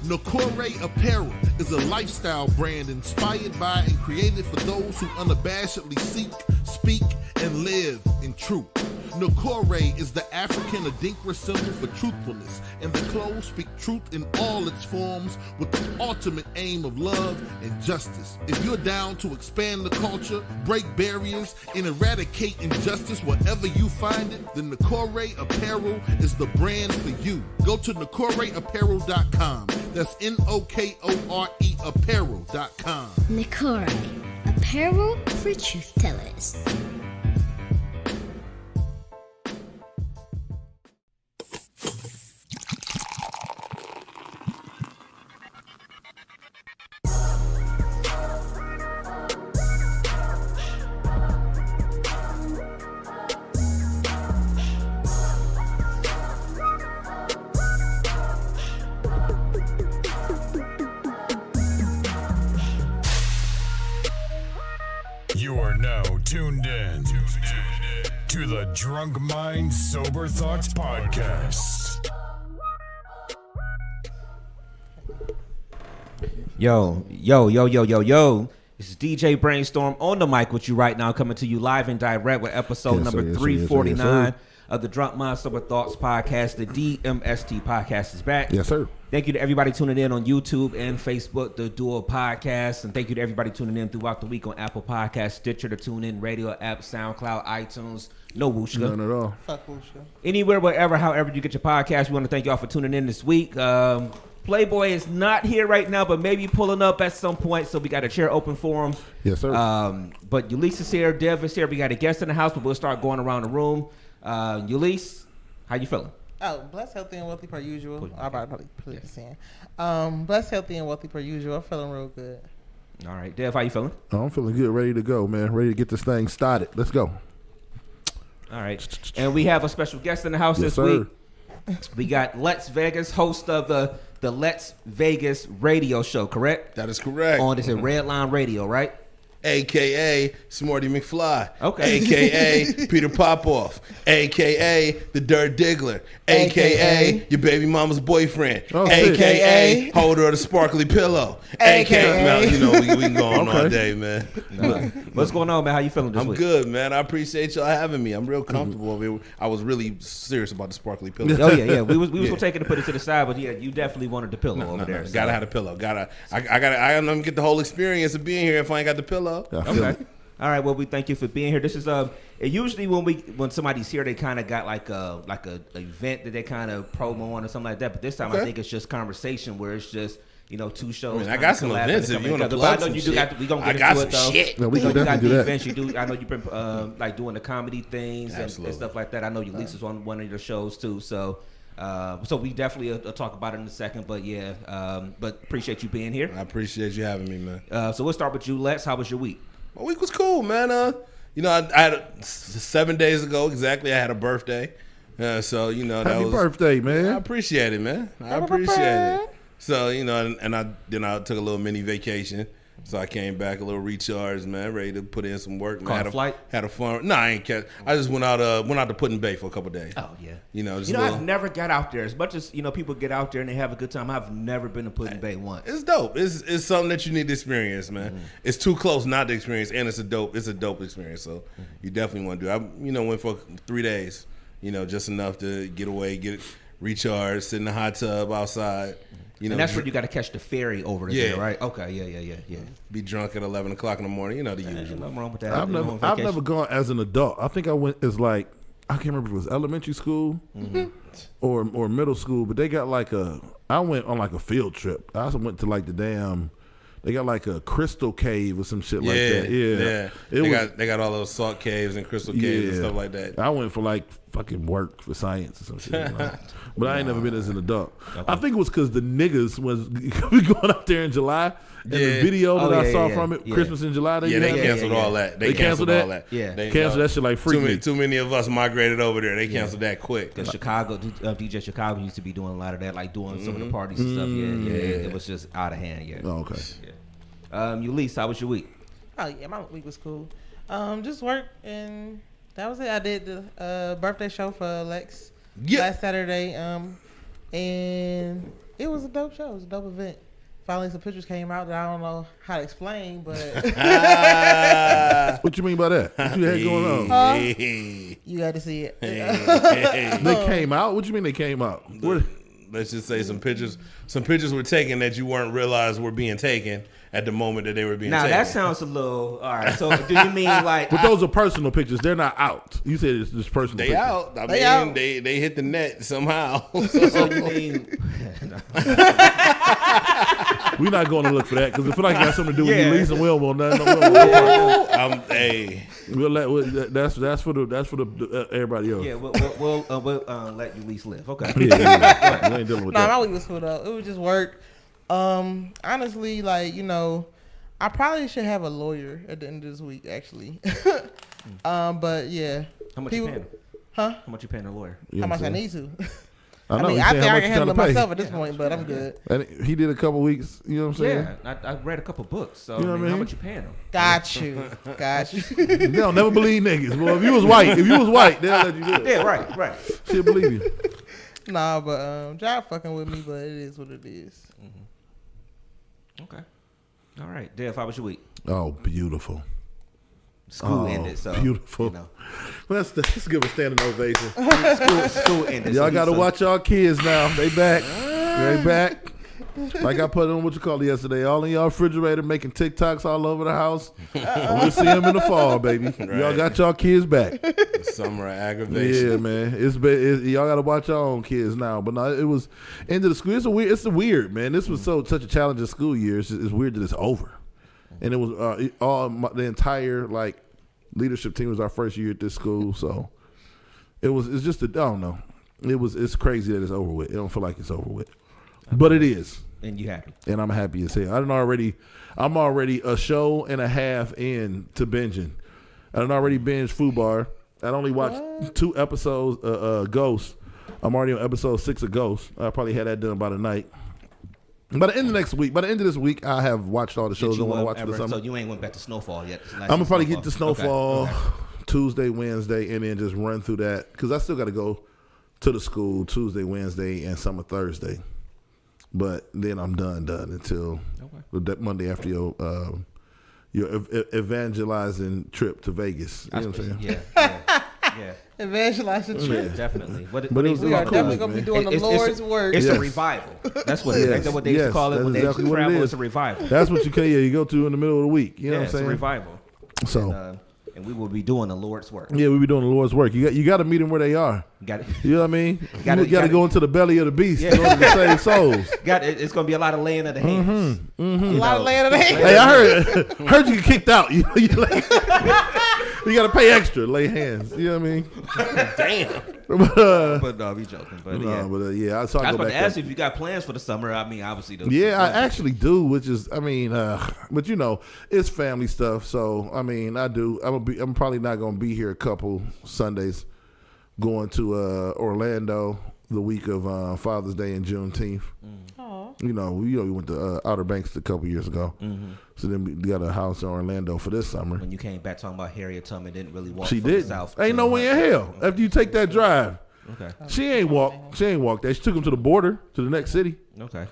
Nakore Apparel is a lifestyle brand inspired by and created for those who unabashedly seek, speak, and live in truth. Nakore is the African Adinkra symbol for truthfulness, and the clothes speak truth in all its forms with the ultimate aim of love and justice. If you're down to expand the culture, break barriers, and eradicate injustice wherever you find it, then Nakore Apparel is the brand for you. Go to NakoreApparel.com. That's Nokore Apparel.com. Nakore, apparel for truth tellers. You are now tuned in to the Drunk Mind Sober Thoughts Podcast. Yo. This is DJ Brainstorm on the mic with you right now, coming to you live and direct with episode number 349 of the Drunk Mind Sober Thoughts Podcast. The DMST podcast is back. Yes, sir. Thank you to everybody tuning in on YouTube and Facebook, the Dual Podcast. And thank you to everybody tuning in throughout the week on Apple Podcasts, Stitcher, the TuneIn Radio app, SoundCloud, iTunes. No Wooshka. None at all. Fuck Wooshka. Anywhere, wherever, however you get your podcast. We want to thank y'all for tuning in this week. Playboy is not here right now, but maybe pulling up at some point, so we got a chair open for him. Yes, sir. But Ulysses is here, Dev is here. We got a guest in the house, but we'll start going around the room. Ulysses, how you feeling? Oh, blessed, healthy, and wealthy per usual. I'll probably put this in. Blessed, healthy, and wealthy per usual. I'm feeling real good. All right, Dev, how you feeling? Oh, I'm feeling good, ready to go, man. Ready to get this thing started. Let's go. All right, and we have a special guest in the house Yes, this week. sir. We got Let's Vegas, host of the Let's Vegas radio show, correct? That is correct. On this at Red Line Radio, right? AKA Smarty McFly. Okay. AKA Peter Popoff. AKA the Dirt Diggler. AKA your baby mama's boyfriend. Oh, shit. AKA holder of the sparkly pillow. AKA, now, you know, we can go on all day, man. What's going on, man? How you feeling this I'm week? good, man. I appreciate y'all having me. I'm real comfortable over here. I was really serious about the sparkly pillow. Oh yeah. We was gonna take it and put it to the side, but yeah, you definitely wanted the pillow over there. So. Gotta have the pillow. I don't get the whole experience of being here if I ain't got the pillow. Okay. All right. Well, we thank you for being here. This is usually when somebody's here, they kind of got like a event that they kind of promo on or something like that. But this time, I think it's just conversation where it's just. Two shows. I got some events if you want to plug some shit. We gonna get I into got it some though. shit. No, we can You got definitely the do that. events you do. I know you've been like doing the comedy things and stuff like that. I know Ulysses on one of your shows too. So we definitely will talk about it in a second. But yeah, but appreciate you being here. I appreciate you having me, man. So we'll start with you, Lex. How was your week? My week was cool, man. I had 7 days ago exactly. I had a birthday, so that Happy was birthday, I man. appreciate it, man. I appreciate it. So and I took a little mini vacation. So I came back a little recharged, man, ready to put in some work. Man, Caught a flight? Had a fun. No, I ain't catch. I just went out to Pudding Bay for a couple of days. Oh yeah. I've never got out there as much as people get out there and they have a good time. I've never been to Pudding Bay once. It's dope. It's something that you need to experience, man. Mm-hmm. It's too close not to experience, and it's a dope experience. So you definitely want to do it. I went for 3 days. Just enough to get away, get recharged, sit in the hot tub outside. And that's where you got to catch the ferry over there, right? Okay, yeah. Be drunk at 11 o'clock in the morning. The usual. Nothing wrong with that. I've never gone as an adult. I think I went as I can't remember if it was elementary school or middle school, but they got I went on a field trip. I also went to the they got a crystal cave or some shit like that. Yeah. They got all those salt caves and crystal caves and stuff like that. I went for fucking work for science or some shit. But I ain't never been as an adult. Okay. I think it was because the niggas was going out there in July. And the video that I saw from it, Christmas in July. They canceled all that. They canceled all that. Yeah. They canceled that shit like freaking. Too many of us migrated over there. They canceled that quick. Because DJ Chicago used to be doing a lot of that, like doing some of the parties and stuff. Yeah. It was just out of hand. Yeah. Oh, okay. Yeah. Ulysses, how was your week? Oh yeah, my week was cool. Just work and that was it. I did the birthday show for Lex last Saturday. And It was a dope show. It was a dope event. Finally, some pictures came out that I don't know how to explain, but What you mean by that? What you had going on? You got to see it. They came out. What you mean they came out? What? Let's just say some pictures were taken that you weren't realized were being taken at the moment that they were being Now taken. that sounds a little all right. So do you mean like? But those are personal pictures. They're not out. You said it's just personal. They pictures. out. I They mean, out. they hit the net somehow. So you mean? We're not going to look for that because if it got something to do with Yeah. you leasing, we don't want nothing. Hey, That's for the everybody else. Yeah, we'll let you lease live. Okay. Yeah. We ain't dealing with No, that. my week was cool though. It was just work. Honestly, like, you know, I probably should have a lawyer at the end of this week, actually. But yeah. How much you paying? Huh? How much you paying a lawyer? You How know much what I I'm need to. I know. I mean, He's I saying think how I much can you handle it trying to pay. myself at this point, but I'm good. And he did a couple weeks. You know what I'm saying? Yeah, I read a couple books. So You know I what I mean, how mean? much you paying them? Got you. They don't never believe niggas. Well, if you was white, they'll let you do it. Yeah, right. She'll believe you. Nah, but job fucking with me, but it is what it is. Okay. All right, Dev, how was your week? Oh, beautiful. School ended, so beautiful. You know, Let's give a standing ovation. school ended. Y'all so got to so- watch y'all kids now. They back. They back. Like I put on what you call it yesterday. All in y'all refrigerator making TikToks all over the house. We'll see them in the fall, baby. Y'all got y'all kids back. summer aggravation. Yeah, man. Y'all got to watch your own kids now. But no, it was end of the school. It's weird, man. This was such a challenging school year. It's weird that it's over. And it was the entire leadership team was our first year at this school, so it's just I don't know. It's crazy that it's over with. It don't feel like it's over with, but it is. And you happy? And I'm happy as hell. I'm already a show and a half in to binging. I done already binged Fubar. I only watched 2 episodes Ghost. I'm already on episode 6 of Ghost. I probably had that done by the night. By the end of this week, I have watched all the shows I want to watch for the summer. So you ain't went back to Snowfall yet? I'm gonna probably get to Snowfall Okay. Tuesday, Wednesday, and then just run through that because I still got to go to the school Tuesday, Wednesday, and summer Thursday. But then I'm done until that Monday after your evangelizing trip to Vegas. You know what I'm saying? Yeah. Evangelize the trip. Yeah, definitely. But it was We are cool, definitely going to be doing the Lord's work. It's Yes. a revival. That's what it is. Yes. Ain't that what they used to call it Yes, when that's they exactly what it travel? is. It's a revival. That's what you go to in the middle of the week. You know what I'm It's a saying? revival. So And we will be doing the Lord's work. yeah, we be doing the Lord's work. You got to meet them where they are. Got it. You know what I mean? You got to gotta- go into the belly of the beast Yeah. in order to save souls. It's going to be a lot of laying of the hands. A lot of laying of the hands. Hey, I heard you get kicked out. You got to pay extra, lay hands. You know what I mean? Damn. But no, we joking. But yeah. Yeah, so I I was go about to back ask there. you if you got plans for the summer. I mean, obviously. Yeah, I actually do, which is, but it's family stuff. So, I do. I'm probably not going to be here a couple Sundays going to Orlando the week of Father's Day and Juneteenth. We went to Outer Banks a couple years ago. So then we got a house in Orlando for this summer. When you came back talking about Harriet Tubman didn't really walk She from did. the South. Ain't no way in hell after you take that drive. Okay. She ain't walked that. She took him to the border, to the next city. Okay.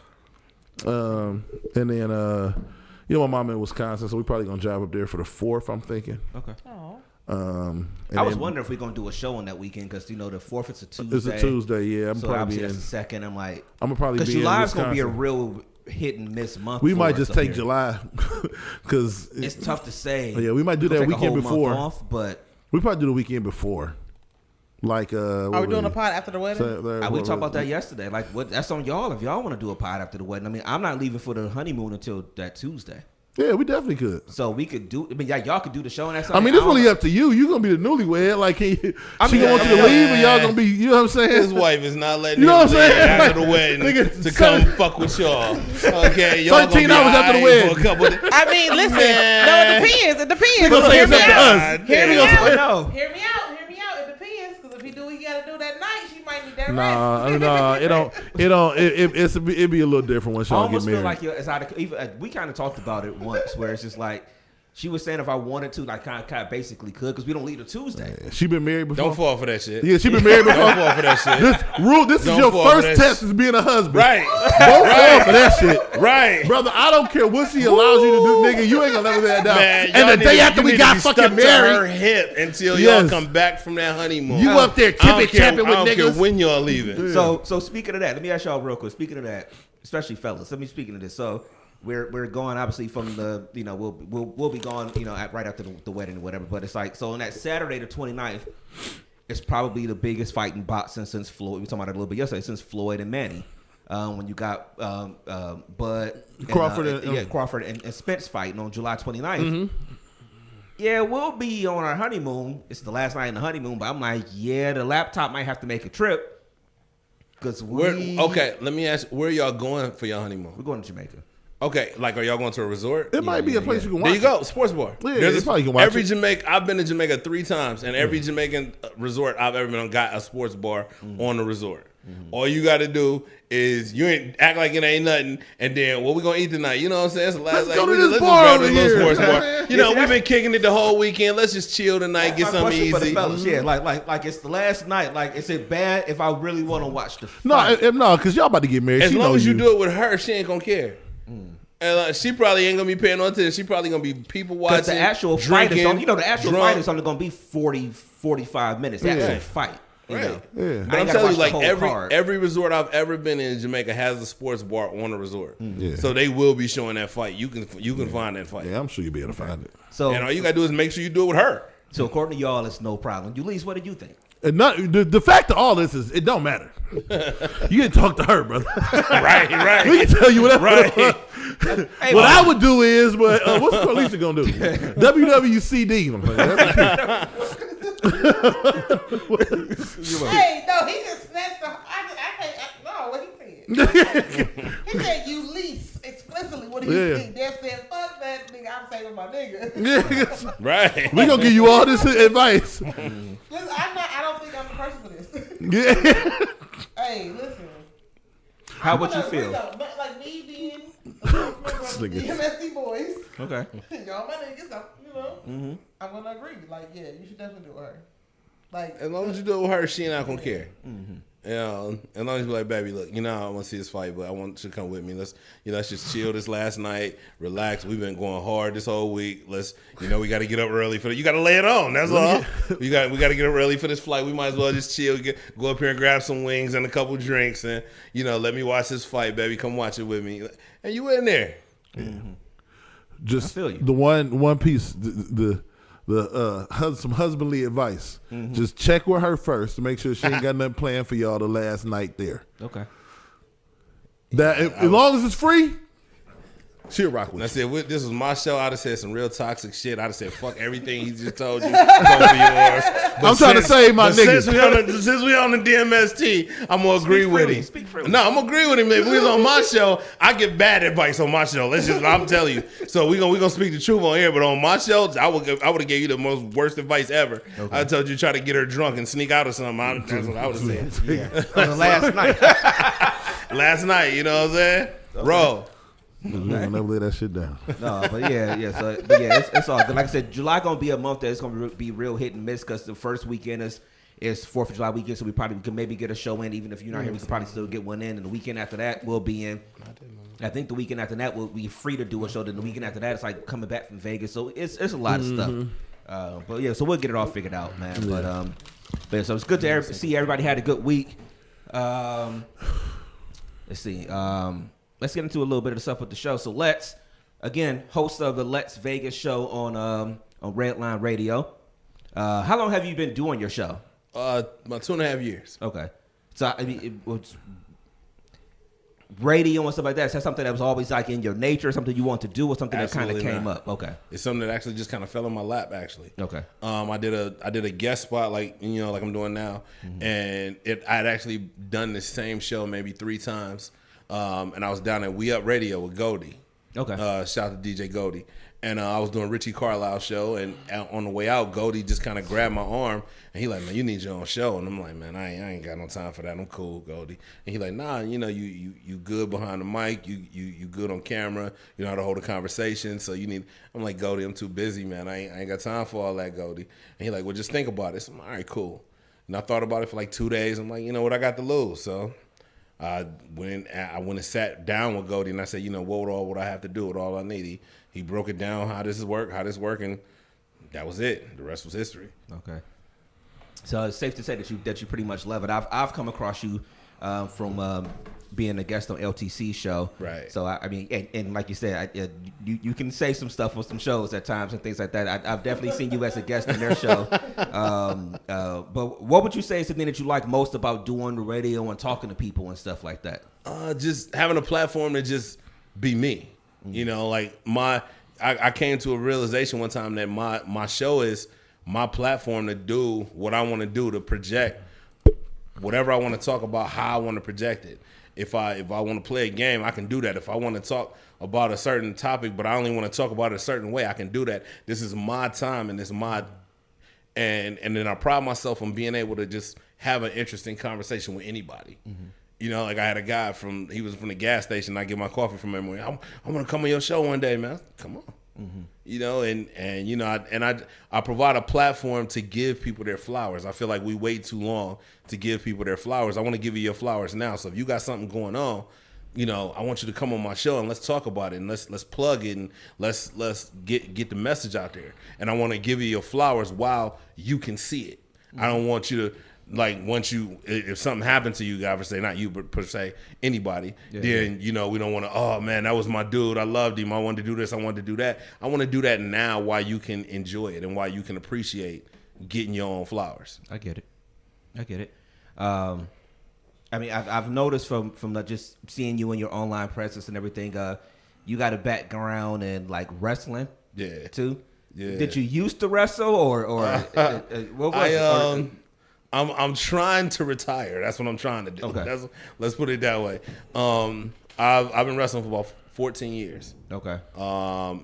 And then, my mom in Wisconsin, so we probably going to drive up there for the 4th, I'm thinking. Okay. And I was then- wondering if we're going to do a show on that weekend because, the 4th is a Tuesday. It's a Tuesday, yeah. I'm So probably obviously in. that's the second. I'm like, I'm gonna probably because be in July's going to be a Wisconsin. real hit and miss month. We for might us just up take here. July because It's tough to say. Yeah, we might do We'll that take a weekend whole month before. off, but we probably do the weekend before. Like, Are we doing a pod after the wedding? we talked about that yesterday. Like, what? That's on y'all. If y'all want to do a pod after the wedding, I mean, I'm not leaving for the honeymoon until that Tuesday. Yeah, we definitely could. So we could do. I mean, y'all could do the show and that's. I mean, it's really up to you. You gonna be the newlywed. Like, she gonna want you to leave, and y'all gonna be. You know what I'm saying? His wife is not letting You know him what I'm leave saying? after the wedding Nigga, to come fuck with y'all. Okay, y'all 13 gonna be hours after the aight wedding. for a couple of, I mean, listen. Man. No, it depends. It depends. He gonna say it's up to us. Hear me He gonna out. say- No. Hear me out. It depends. Because if he do what he got to do that night, she might need that Nah, rest. it don't. It'd be a little different once I y'all get almost feel married. like it's out of. Even, we kind of talked about it once, where it's just like She was saying if I wanted to, like, kind of basically could, because we don't leave a Tuesday. She been married before. Don't fall for that shit. Yeah, she been married before. Don't fall for that shit. This is Don't your fall for first that test as being a husband. Right. Don't fall for that shit. Right. Brother, I don't care what she allows you to do, nigga. You ain't gonna let that down. Man, and the day after we got fucking to her married, hip until y'all come back from that honeymoon. you up there tipping tapping with I don't niggas. care when y'all leaving. So speaking of that, let me ask y'all real quick. Speaking of that, especially fellas, let me speaking of this. So we're going obviously from the, you know, we'll be gone, you know, right after the wedding or whatever. But it's like, so on that Saturday the 29th, it's probably the biggest fight in boxing since Floyd. We were talking about it a little bit yesterday, since Floyd and Manny. When you got Bud Crawford and Spence fighting on July 29th. Mm-hmm. Yeah, we'll be on our honeymoon. It's the last night in the honeymoon, but I'm like, yeah, the laptop might have to make a trip. Cause okay, let me ask, where y'all going for your honeymoon? We're going to Jamaica. Okay, like, are y'all going to a resort? It might be a place you can watch. There you go, sports bar. Yeah, there's probably you can watch every it. Jamaica. I've been to Jamaica 3 times, and every Jamaican resort I've ever been on got a sports bar on the resort. All you got to do is you ain't act like it ain't nothing, and then what we gonna eat tonight? You know what I'm saying? It's the last Let's go to this bar over here. Sports bar. You know, we've been kicking it the whole weekend. Let's just chill tonight, get something easy. For the fellas, yeah, like it's the last night. Like, is it bad if I really want to watch the fight? No, because y'all about to get married. As long as you do it with her, she ain't gonna care. And she probably ain't gonna be paying no attention. She probably gonna be people watching. The actual fight is only, fight is only gonna be 40, 45 minutes. The actual fight. Right. Yeah. But I'm telling you, like, every resort I've ever been in Jamaica has a sports bar on the resort. Yeah. So they will be showing that fight. You can find that fight. Yeah, I'm sure you'll be able to find it. So, and all you gotta do is make sure you do it with her. So according to y'all, it's no problem. Ulysses, what did you think? And the fact of all this is it don't matter. You can talk to her, brother. Right. We can tell you whatever. Right. Hey, what I would do is, but what's Carlisa gonna do? WWCD. Hey, no, he just snatched the. No, what he said. He said Ulysses explicitly. What he said. Def said, "Fuck that nigga. I'm saving my nigga." Right. We gonna give you all this advice. Listen, I don't think I'm the person for this. Yeah. Hey, listen. How would you feel? Like me being a member of the DMST boys. Okay. Y'all my niggas, I'm gonna agree. Like, yeah, you should definitely do it with her. Like, as long as you do it with her, she not gonna care. You know, as long as you be like, baby, look, you know, I want to see this fight, but I want you to come with me. Let's just chill this last night, relax. We've been going hard this whole week. We got to get up early for you got to lay it on. That's all. we got to get up early for this flight. We might as well just chill, go up here and grab some wings and a couple drinks, and let me watch this fight, baby. Come watch it with me, and you in there. Mm-hmm. Just the one piece, some husbandly advice. Mm-hmm. Just check with her first to make sure she ain't got nothing planned for y'all the last night there. Okay. As long as it's free, she'll rock with you. I said, this was my show. I'd have said some real toxic shit. I'd have said, fuck everything he just told you. Go for yours. I'm trying to save my niggas. Since we on the DMST, I'm going to agree with him. Speak freely. No, I'm going to agree with him. If we was on my show, I get bad advice on my show. I'm telling you. So we gonna speak the truth on here. But on my show, I would have gave you the most worst advice ever. Okay. I told you to try to get her drunk and sneak out or something. That's what I would have said. Yeah. Last night. Last night, you know what I'm saying? Bro. Never lay that shit down. No, but it's all good. Like I said, July gonna be a month that it's gonna be real hit and miss because the first weekend is 4th of July weekend, so we probably can maybe get a show in. Even if you're not here, we can probably still get one in. And the weekend after that, we'll be in. I think the weekend after that, we'll be free to do a show. Then the weekend after that, it's like coming back from Vegas, so it's a lot of stuff. But yeah, so we'll get it all figured out, man. Yeah. But so it's good to see everybody had a good week. Let's see. Let's get into a little bit of the stuff with the show. So Let's, again, host of the Let's Vegas show on Redline Radio. How long have you been doing your show? About 2.5 years. Okay. So I mean, it was radio and stuff like that. Is that something that was always like in your nature, something you want to do, or something Absolutely that kind of came not. up? Okay. It's something that actually just kind of fell in my lap, actually. Okay. I did a guest spot like I'm doing now, and I'd actually done the same show maybe 3 times. And I was down at We Up Radio with Goldie. Okay. Shout out to DJ Goldie. And I was doing Richie Carlisle's show, and on the way out, Goldie just kind of grabbed my arm, and he like, man, you need your own show. And I'm like, man, I ain't got no time for that. I'm cool, Goldie. And he like, nah, you know, you good behind the mic, you good on camera, you know how to hold a conversation. So you need. I'm like, Goldie, I'm too busy, man. I ain't got time for all that, Goldie. And he like, well, just think about it. So I'm like, all right, cool. And I thought about it for like 2 days. I'm like, you know what, I got to lose. So I went and sat down with Goldie, and I said, you know, what I have to do with all I need. He broke it down, how this work, and that was it. The rest was history. Okay. So it's safe to say that you pretty much love it. I've come across you from being a guest on LTC show. Right. So I mean, and like you said, you can say some stuff on some shows at times and things like that. I've definitely seen you as a guest on their show. But what would you say is the thing that you like most about doing the radio and talking to people and stuff like that? Just having a platform to just be me. You know, like I came to a realization one time that my show is my platform to do what I want to do, to project whatever I want to talk about, how I want to project it. If I want to play a game, I can do that. If I want to talk about a certain topic, but I only want to talk about it a certain way, I can do that. This is my time, and it's my and then I pride myself on being able to just have an interesting conversation with anybody. Mm-hmm. You know, like I had a guy he was from the gas station. I get my coffee from him. I want to come on your show one day, man. Come on. Mm-hmm. You know, and you know, I provide a platform to give people their flowers. I feel like we wait too long to give people their flowers. I want to give you your flowers now. So if you got something going on, you know, I want you to come on my show and let's talk about it, and let's plug it, and let's get the message out there. And I want to give you your flowers while you can see it. Mm-hmm. I don't want you to. Like if something happened to you, God, per se, not you, but per se, anybody, then, you know, we don't want to, oh man, that was my dude. I loved him. I wanted to do this. I wanted to do that. I want to do that now while you can enjoy it and while you can appreciate getting your own flowers. I get it. I mean, I've noticed from just seeing you in your online presence and everything, you got a background in like wrestling, too. Yeah. Did you used to wrestle or what was it? I'm trying to retire. That's what I'm trying to do. Okay. Let's put it that way. I've been wrestling for about 14 years. Okay.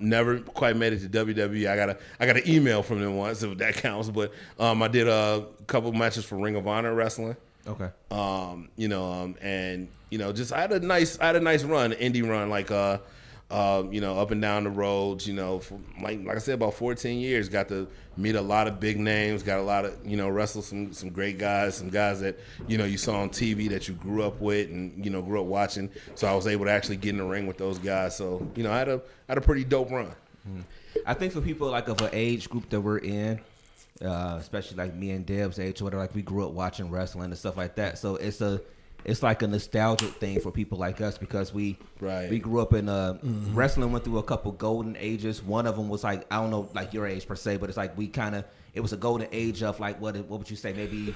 Never quite made it to WWE. I got an email from them once, if that counts. But I did a couple matches for Ring of Honor wrestling. Okay. You know, and you know, just I had a nice run, indie run, like you know, up and down the roads, you know, for like I said, about 14 years. Got to meet a lot of big names, got a lot of, you know, wrestle some great guys, some guys that, you know, you saw on TV that you grew up with and, you know, grew up watching. So I was able to actually get in the ring with those guys. So, you know, I had a pretty dope run. I think for people like of an age group that we're in, especially like me and Deb's age, or whatever, like we grew up watching wrestling and stuff like that. So it's like a nostalgic thing for people like us because we grew up in wrestling, went through a couple golden ages. One of them was like, I don't know like your age per se, but it's like it was a golden age of like what would you say, maybe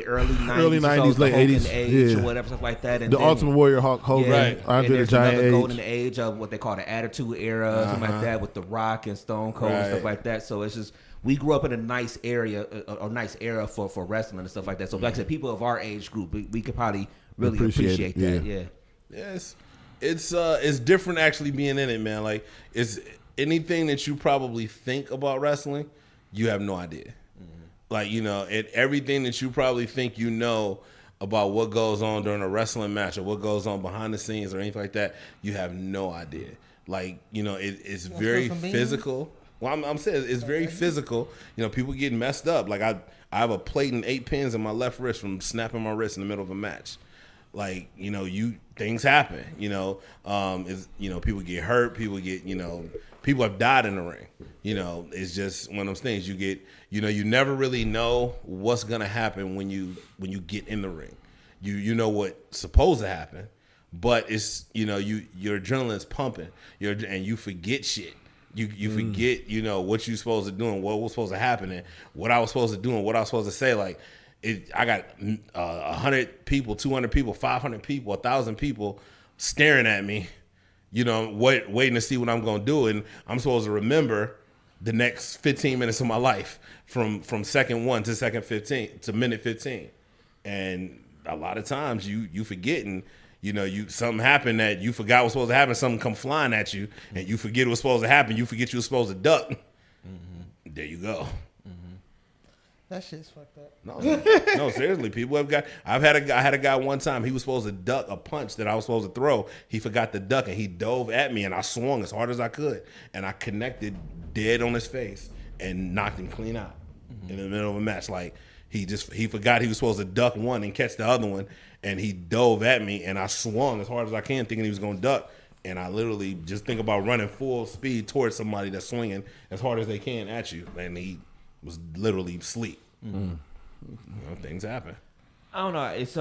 early 90s, late 80s age or whatever, stuff like that. And the Ultimate Warrior, Hulk Hogan, Andre the Giant age. Golden age of what they call the Attitude Era, something like that, with The Rock and Stone Cold and stuff like that. So it's just we grew up in a nice area, a nice era for wrestling and stuff like that. So like I said, people of our age group, we could probably really appreciate that. Yeah. Yes. It's different actually being in it, man. Like, it's anything that you probably think about wrestling, you have no idea. Mm-hmm. Like, you know, everything that you probably think you know about what goes on during a wrestling match or what goes on behind the scenes or anything like that, you have no idea. Like, you know, it's very physical. Well, I'm saying it's very physical. You know, people get messed up. Like, I have a plate and 8 pins in my left wrist from snapping my wrist in the middle of a match. Like, you know, things happen. You know, you know, people get hurt. People get, you know, people have died in the ring. You know, it's just one of those things. You get, you know, you never really know what's gonna happen when you get in the ring. You know what's supposed to happen, but it's, you know, your adrenaline's pumping. And you forget shit. You forget, you know, what you're supposed to do and what was supposed to happen and what I was supposed to do and what I was supposed to say. Like, I got 100 people, 200 people, 500 people, 1,000 people staring at me, you know, waiting to see what I'm going to do. And I'm supposed to remember the next 15 minutes of my life from second 1 to second 15 to minute 15. And a lot of times you forget, and You know, something happened that you forgot was supposed to happen. Something come flying at you, and you forget what's supposed to happen. You forget you were supposed to duck. There you go. That shit's fucked up. No, seriously, people have got. I had a guy one time. He was supposed to duck a punch that I was supposed to throw. He forgot to duck, and he dove at me, and I swung as hard as I could, and I connected dead on his face and knocked him clean out in the middle of a match. Like he forgot he was supposed to duck one and catch the other one, and he dove at me, and I swung as hard as I can, thinking he was going to duck. And I literally just think about running full speed towards somebody that's swinging as hard as they can at you, and he was literally asleep. You know, things happen. I don't know. It's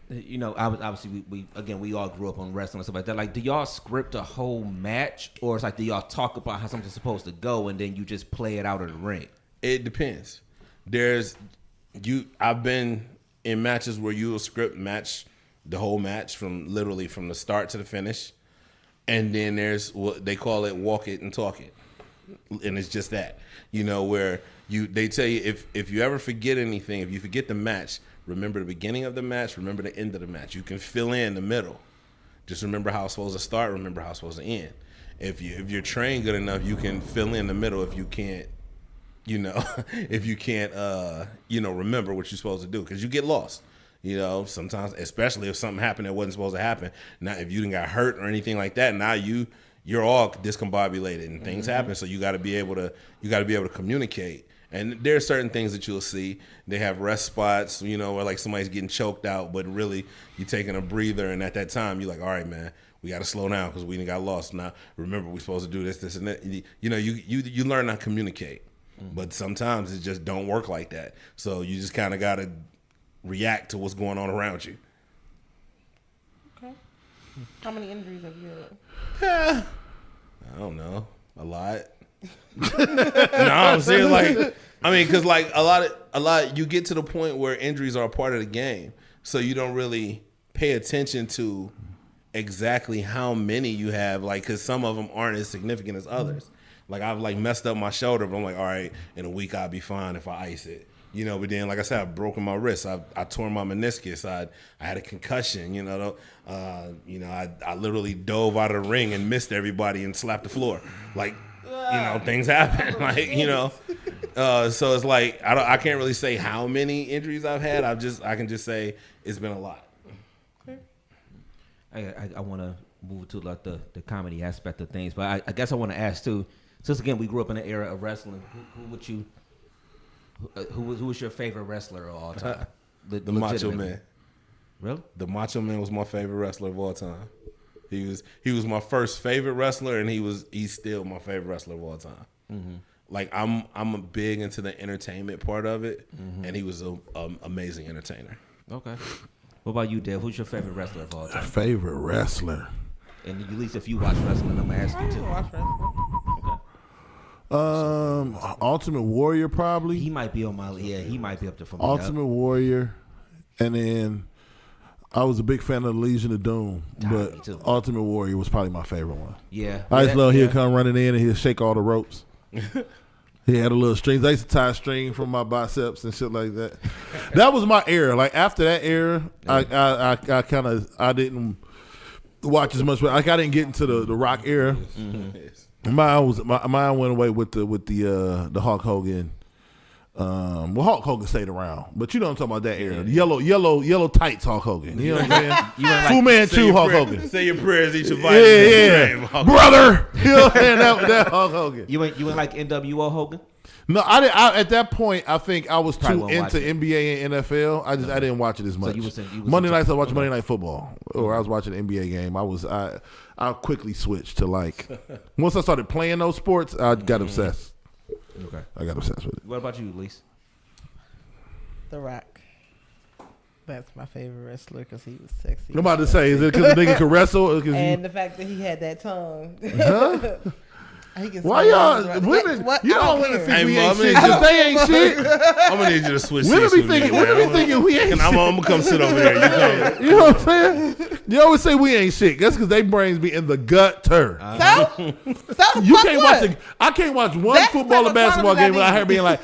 you know, obviously we all grew up on wrestling and stuff like that. Like, do y'all script a whole match, or it's like do y'all talk about how something's supposed to go and then you just play it out of the ring? It depends. I've been in matches where you will script match the whole match from the start to the finish, and then there's what they call it walk it and talk it, and it's just that, you know, where they tell you if you ever forget anything, if you forget the match, remember the beginning of the match, remember the end of the match. You can fill in the middle. Just remember how it's supposed to start, remember how it's supposed to end. If you're trained good enough, you can fill in the middle. If you can't, you know, remember what you're supposed to do, because you get lost. You know, sometimes, especially if something happened that wasn't supposed to happen. Now, if you didn't got hurt or anything like that, now you're all discombobulated and things happen. So you got to be able to communicate. And there are certain things that you'll see. They have rest spots, you know, where like somebody's getting choked out, but really you're taking a breather. And at that time, you're like, all right, man, we got to slow down because we done got lost. Now, remember, we're supposed to do this, and that. You know, you learn how to communicate. But sometimes it just don't work like that. So you just kind of got to react to what's going on around you. Okay. How many injuries have you had? I don't know. A lot. No, I'm saying because like a lot, you get to the point where injuries are a part of the game, so you don't really pay attention to exactly how many you have, like, because some of them aren't as significant as others. Like I've like messed up my shoulder, but I'm like, all right, in a week I'll be fine if I ice it. You know, but then, like I said, I've broken my wrist. I tore my meniscus. I had a concussion. You know, I literally dove out of the ring and missed everybody and slapped the floor. Like, you know, things happen. Like, you know, so it's like I can't really say how many injuries I've had. I can just say it's been a lot. I want to move to like the comedy aspect of things, but I guess I want to ask too. Since again we grew up in the era of wrestling, who was your favorite wrestler of all time? The Macho Man. Really? The Macho Man was my favorite wrestler of all time. He was my first favorite wrestler, and he's still my favorite wrestler of all time. Mm-hmm. Like I'm big into the entertainment part of it, and he was an amazing entertainer. Okay. What about you, Dave? Who's your favorite wrestler of all time? Favorite wrestler. And at least if you watch wrestling, I'm gonna ask you too. watch wrestling. Ultimate Warrior probably. He might be on my he might be up there for me. Ultimate Warrior, and then I was a big fan of the Legion of Doom, but Ultimate Warrior was probably my favorite one. Yeah, I just love he'd come running in and he'd shake all the ropes. He had a little strings. I used to tie a string from my biceps and shit like that. That was my era. Like after that era, I didn't watch as much. Like I didn't get into the Rock era. Mm-hmm. Mine went away with the Hulk Hogan. Hulk Hogan stayed around, but you know what I'm talking about, that era. The yellow tights Hulk Hogan. You know what I'm saying? Fu Manchu Hulk Hogan. Say your prayers, eat your vitamins. Yeah. Brother. You know what I'm saying? That Hulk Hogan. You ain't like NWO Hogan? No, I at that point I think I was too into NBA and NFL. I didn't watch it as much. So Monday nights I watched Monday Night Football, or I was watching an NBA game. I quickly switched to like once I started playing those sports, I got obsessed. Okay, I got obsessed with it. What about you, Lise? The Rock. That's my favorite wrestler because he was sexy. I'm about to say, is it because the nigga could wrestle? And the fact that he had that tongue. Huh? Why y'all women? You know women think we ain't shit because they ain't shit. I'm gonna need you to switch. Women be thinking we ain't shit. I'm gonna come sit over there. You know what I'm saying? You always say we ain't shit. That's because they brains be in the gutter. So you can't watch. I can't watch one football or basketball game without her being like,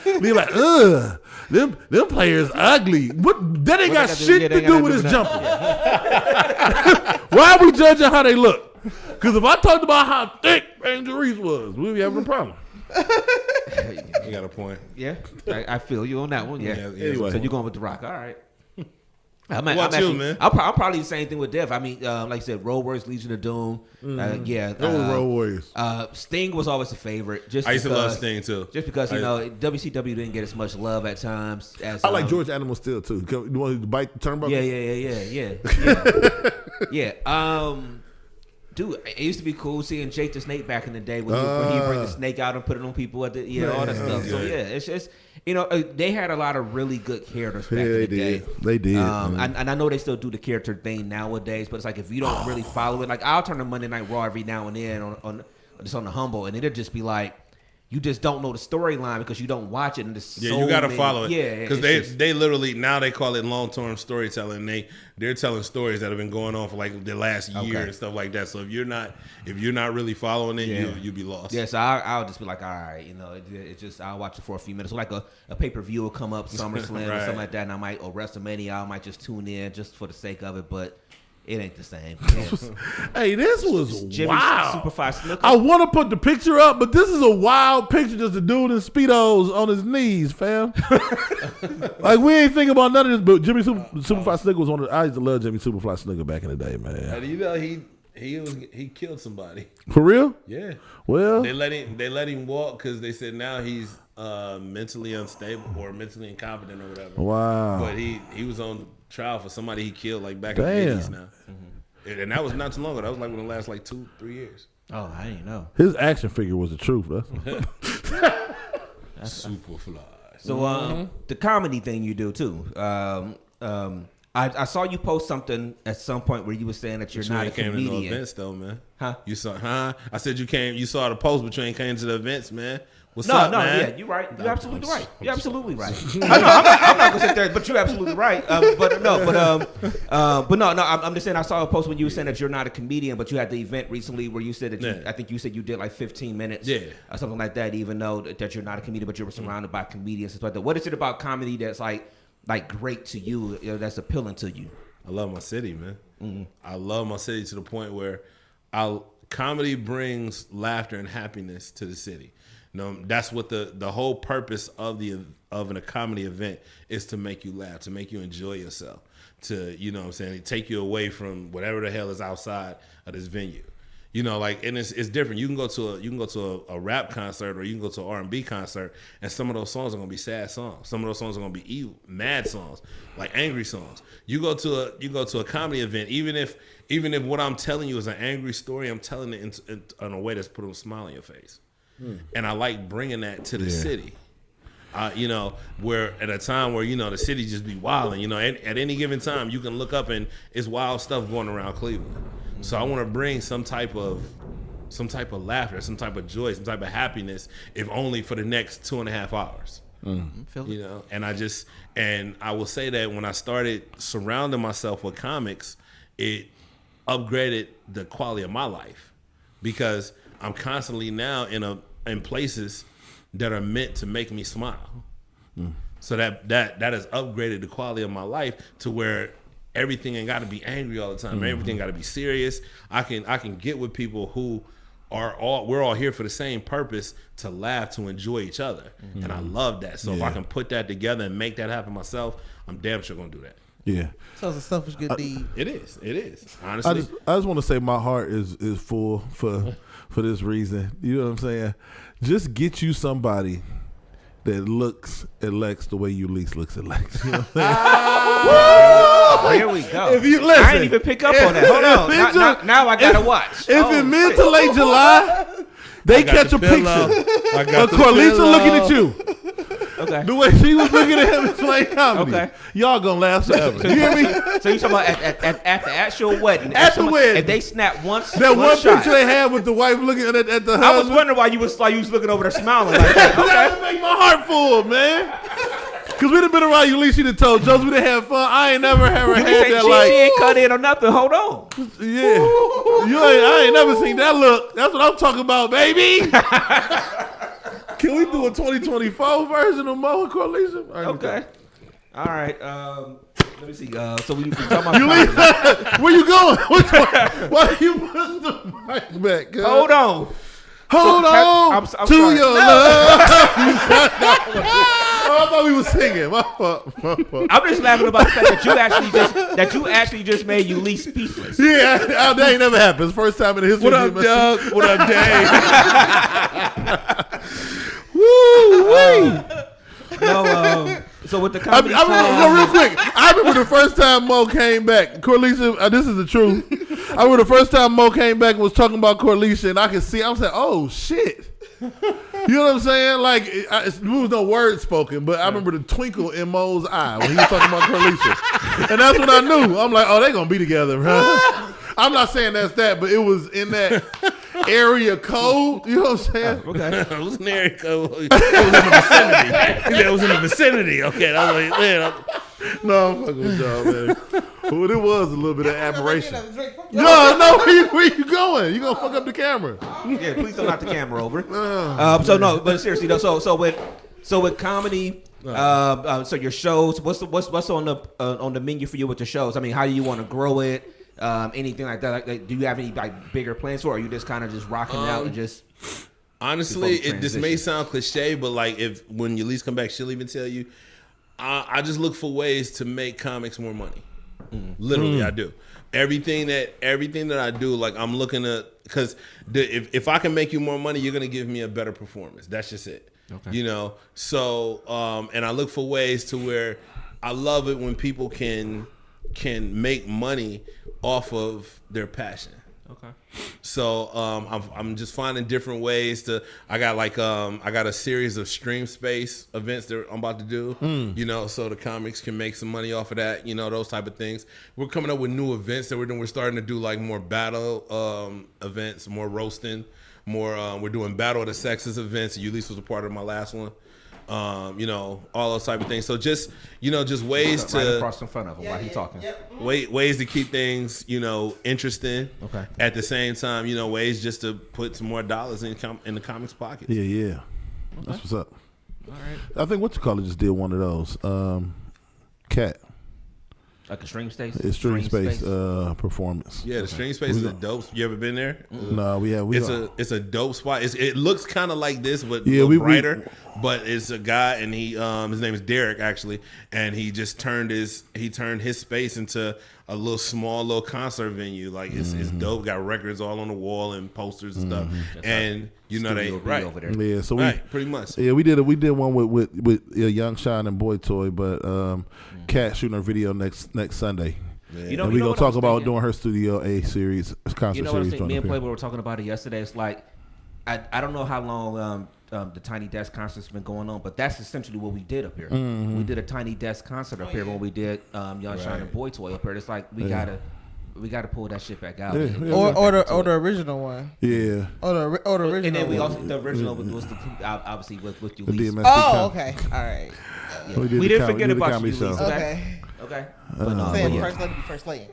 ugh. Them players ugly. What? That ain't got shit to do with his jumper. Why are we judging how they look? Because if I talked about how thick Angel Reese was, we'd be having a problem. You got a point. Yeah, I feel you on that one. Yeah. Anyway. So you're going with The Rock. All right. I'm you, man? I'm probably the same thing with Dev. I mean, like I said, Road Warriors, Legion of Doom. Road Warriors. Sting was always a favorite. Just I used because, to love Sting too. Just because WCW didn't get as much love at times as I like George Animal Steel too. You want to bite the turnbuckle? Yeah. Dude, it used to be cool seeing Jake the Snake back in the day when he bring the snake out and put it on people at the all that stuff. So it's just they had a lot of really good characters back in the day. They did. And I know they still do the character thing nowadays, but it's like if you don't really follow it, like I'll turn to Monday Night Raw every now and then on just on the humble, and it'll just be like you just don't know the storyline because you don't watch it. And you got to follow it. Yeah, because they literally now they call it long term storytelling. They're telling stories that have been going on for like the last year and stuff like that. So if you're not really following it, you'll be lost. Yeah, so I'll just be like, all right, it's just I'll watch it for a few minutes. So like a pay per view will come up, SummerSlam or something like that, and or WrestleMania, I might just tune in just for the sake of it, but. It ain't the same. Hey, this was wild. Superfly Snooker. I want to put the picture up, but this is a wild picture. Just a dude in Speedos on his knees, fam. Like, we ain't thinking about none of this, but Jimmy Superfly Snooker was one of the, I used to love Jimmy Superfly Snooker back in the day, man. And he killed somebody. For real? Yeah. Well, they let him walk because they said now he's mentally unstable or mentally incompetent or whatever. Wow. But he was on trial for somebody he killed like back in the 80s now. Mm-hmm. And that was not too long ago. That was like within the last like 2-3 years. Oh, I didn't know. His action figure was the truth. Superfly. So the comedy thing you do too. I saw you post something at some point where you were saying that you're not a comedian. Came to no events though, man. Huh? You saw? I said you saw the post, but you ain't came to the events, man. What's no, up, no, man? yeah, you're right. You're absolutely right. You're absolutely right. I'm not gonna sit there, but you're absolutely right. I'm just saying I saw a post when you were saying that you're not a comedian, but you had the event recently where you said that I think you said you did like 15 minutes, or something like that. Even though that you're not a comedian, but you were surrounded by comedians and stuff like that. What is it about comedy that's like great to you, that's appealing to you? I love my city, man. Mm-hmm. I love my city to the point where comedy brings laughter and happiness to the city. That's what the whole purpose of a comedy event is, to make you laugh, to make you enjoy yourself, to take you away from whatever the hell is outside of this venue. And it's different. You can go to a rap concert, or you can go to an R&B concert, and some of those songs are gonna be sad songs. Some of those songs are gonna be evil, mad songs, like angry songs. You go to a comedy event, even if what I'm telling you is an angry story, I'm telling it in a way that's putting a smile on your face. And I like bringing that to the city. Where at a time where the city just be wilding. At any given time you can look up and it's wild stuff going around Cleveland. So I want to bring some type of laughter, some type of joy, some type of happiness, if only for the next 2.5 hours. And I will say that when I started surrounding myself with comics, it upgraded the quality of my life, because I'm constantly now in places that are meant to make me smile. So that has upgraded the quality of my life to where everything ain't got to be angry all the time. Everything got to be serious. I can get with people who we're all here for the same purpose, to laugh, to enjoy each other. And I love that. So if I can put that together and make that happen myself, I'm damn sure gonna do that. Yeah. So it's a selfish good deed. It is. Honestly. I just want to say my heart is full for this reason. You know what I'm saying? Just get you somebody that looks at Lex the way you least looks at Lex. You know what I'm saying? Here we go. If you listen, I didn't even pick up on that. Hold on. Now I gotta watch. If in mid to late July, they catch a picture of Carlisa looking at you. Okay. The way she was looking at him in plain comedy. Okay. Y'all gonna laugh forever. You hear me? So you talking about at the actual wedding? At the wedding, if they snap once, that one shot. picture they had with the wife looking at the husband. I was wondering why you was looking over there smiling like that. Okay. That would make my heart full, man. Cause we done been around you, at least you done told jokes, we done had fun. I ain't never had that like she ain't cut in or nothing. Hold on. Yeah. I ain't never seen that look. That's what I'm talking about, baby. Can we do a 2024 version of Mo and Carlisa? Okay. All right. Let me see. So we talking about You leave. Where you going? Why you put the mic back? Cuz? Hold on. Hold on I'm to sorry. your love. Oh, I thought we were singing. My fault. I'm just laughing about the fact that you actually just made Ulysses speechless. Yeah, that ain't never happened. It's the first time in the history. What up, Doug? What up, Dave? Woo! So with the I comedy remember, real quick. I remember the first time Mo came back. Corlisha, this is the truth. I remember the first time Mo came back and was talking about Corlisha, and I could see. I was like, "Oh shit." You know what I'm saying? Like, there was no word spoken, but I remember the twinkle in Mo's eye when he was talking about Corlisha. And that's when I knew. I'm like, oh, they going to be together, bro. I'm not saying that's that, but it was in that area code. You know what I'm saying? Okay. It was an area code. It was in the vicinity. He said it was in the vicinity. Okay. I was like, man. No, I'm fucking with y'all, man. But it was a little bit of admiration. No. No, where you going? You going to fuck up the camera. Yeah, please don't knock the camera over. So no, but seriously though, so with comedy, so your shows, what's on the menu for you with the shows? I mean, how do you want to grow it? Anything like that? Like, do you have any like bigger plans for it, or are you just kind of just rocking out and just? Honestly, this may sound cliche, but like when Ulysses come back, she'll even tell you. I just look for ways to make comics more money. Literally, I do. Everything that I do, like I'm looking to, because if I can make you more money, you're gonna give me a better performance. That's just it. Okay. You know. So and I look for ways to where I love it when people can make money off of their passion. Okay. So I'm just finding different ways to. I got a series of Stream Space events that I'm about to do. You know, so the comics can make some money off of that. You know, those type of things. We're coming up with new events that we're doing. We're starting to do like more battle events, more roasting, more. We're doing Battle of the Sexes events. Ulysses was a part of my last one. You know, all those type of things. So just ways to right across in front of him while he's talking. Ways to keep things, interesting. Okay. At the same time, ways just to put some more dollars in the comics pockets. Yeah. Okay. That's what's up. All right. I think what you call it just did one of those. Cat. Like a Stream Space? It's Stream Space performance. Yeah, the Stream Space is a dope. You ever been there? No, it's a dope spot. It looks kind of like this, but brighter. But it's a guy, and he his name is Derek actually, and he just turned his space into a little concert venue. Like it's dope. Got records all on the wall and posters and stuff. That's and they right over there. Yeah, so pretty much. Yeah, we did one with Young Shine and Boy Toy, but Kat shooting her video next Sunday. Yeah. And we're gonna talk about doing her Studio A series concert You know what I'm series. saying? Me and Playboy were talking about it yesterday. It's like I don't know how long the Tiny Desk concert's been going on, but that's essentially what we did up here. We did a Tiny Desk concert up here when we did Young Shine and Boy Toy up here. It's like we gotta pull that shit back out. Or the original one. Yeah. Or the original. And then we one. also the original was obviously with you. DMST okay. All right. Yeah. We didn't forget about you, Lisa. Okay. But no, Saying first lady be first lady.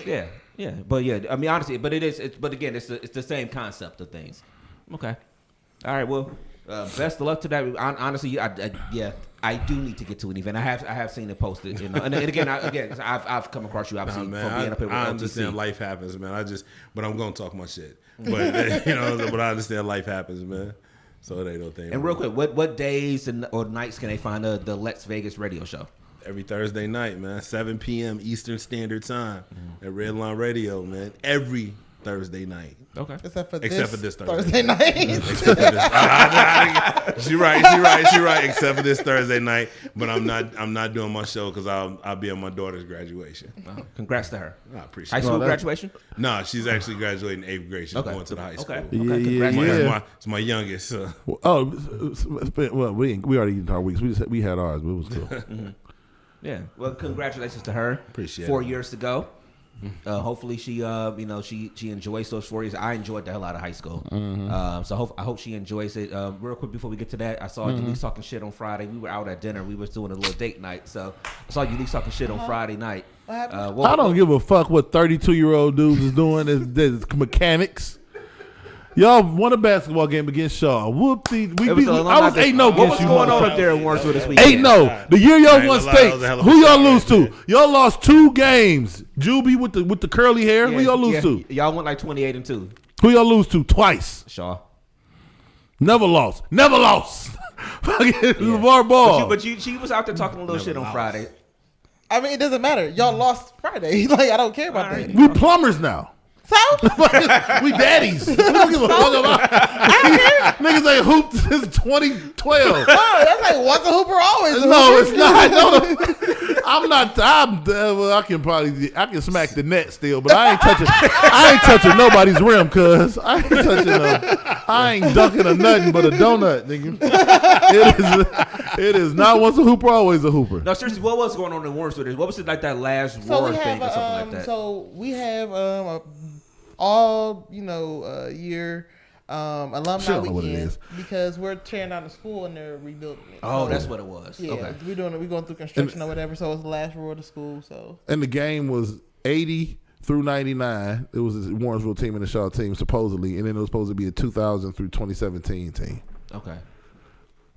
Yeah. But yeah, I mean honestly, but but again, it's the same concept of things. Okay. All right. Well, best of luck to that. Honestly, I do need to get to an event. I have seen it posted. And again, I've come across you obviously from being up here with I LTC. understand life happens, man. But I'm gonna talk my shit. But but I understand life happens, man. So they don't think. And real quick, what days or nights can they find the Let's Vegas radio show? Every Thursday night, man, 7 p.m. Eastern Standard Time at Redline Radio, man. Every Thursday night. Okay. Except for this Thursday night. Except for this. She right. Except for this Thursday night, but I'm not doing my show because I'll be at my daughter's graduation. Wow. Congrats to her. I appreciate high school graduation. No, she's actually graduating 8th grade. She's going to the high school. Okay. Congrats. It's my youngest. Well, we already did our weeks. We had ours, but it was cool. Yeah. Well, congratulations to her. Appreciate 4 it. years to go. Hopefully she she enjoys those 4 years. I enjoyed the hell out of high school. So I hope she enjoys it. Real quick before we get to that, I saw Ulysses talking shit on Friday. We were out at dinner. We were doing a little date night. So I saw Ulysses talking shit on Friday night. I don't give a fuck what 32-year-old dudes is doing as mechanics. Y'all won a basketball game against Shaw. Whoopsie. I was 8-0 against you. What was going on up there in Warrensville this week? 8-0. The year y'all won state. Who y'all lose to? Y'all lost 2 games. Juby with the curly hair. Who y'all lose to? Y'all went like 28-2. Who y'all lose to? Twice. Shaw. Never lost. Fucking LeVar Ball. But she was out there talking a little shit on Friday. I mean, it doesn't matter. Y'all lost Friday. Like, I don't care about that. We plumbers now. So? We daddies. We don't give a fuck about niggas ain't hooped since 2012. Oh, that's like once a hooper, always a No, hooper. it's not. No, I'm not. Well, I can smack the net still, but I ain't touching nobody's rim, cuz I ain't touching them. I ain't dunking a nothing but a donut, nigga. It is not once a hooper, always a hooper. No, seriously, what was going on in Warrensville? What was it like that last war thing or something like that? So we have all year alumni weekend because we're tearing down the school and they're rebuilding it. Oh, so, that's what it was. Yeah, okay. we're going through construction or whatever. So it's the last row of the school. So and the game was 80 through 99. It was a Warrensville team and the Shaw team supposedly, and then it was supposed to be a 2000 through 2017 team. Okay.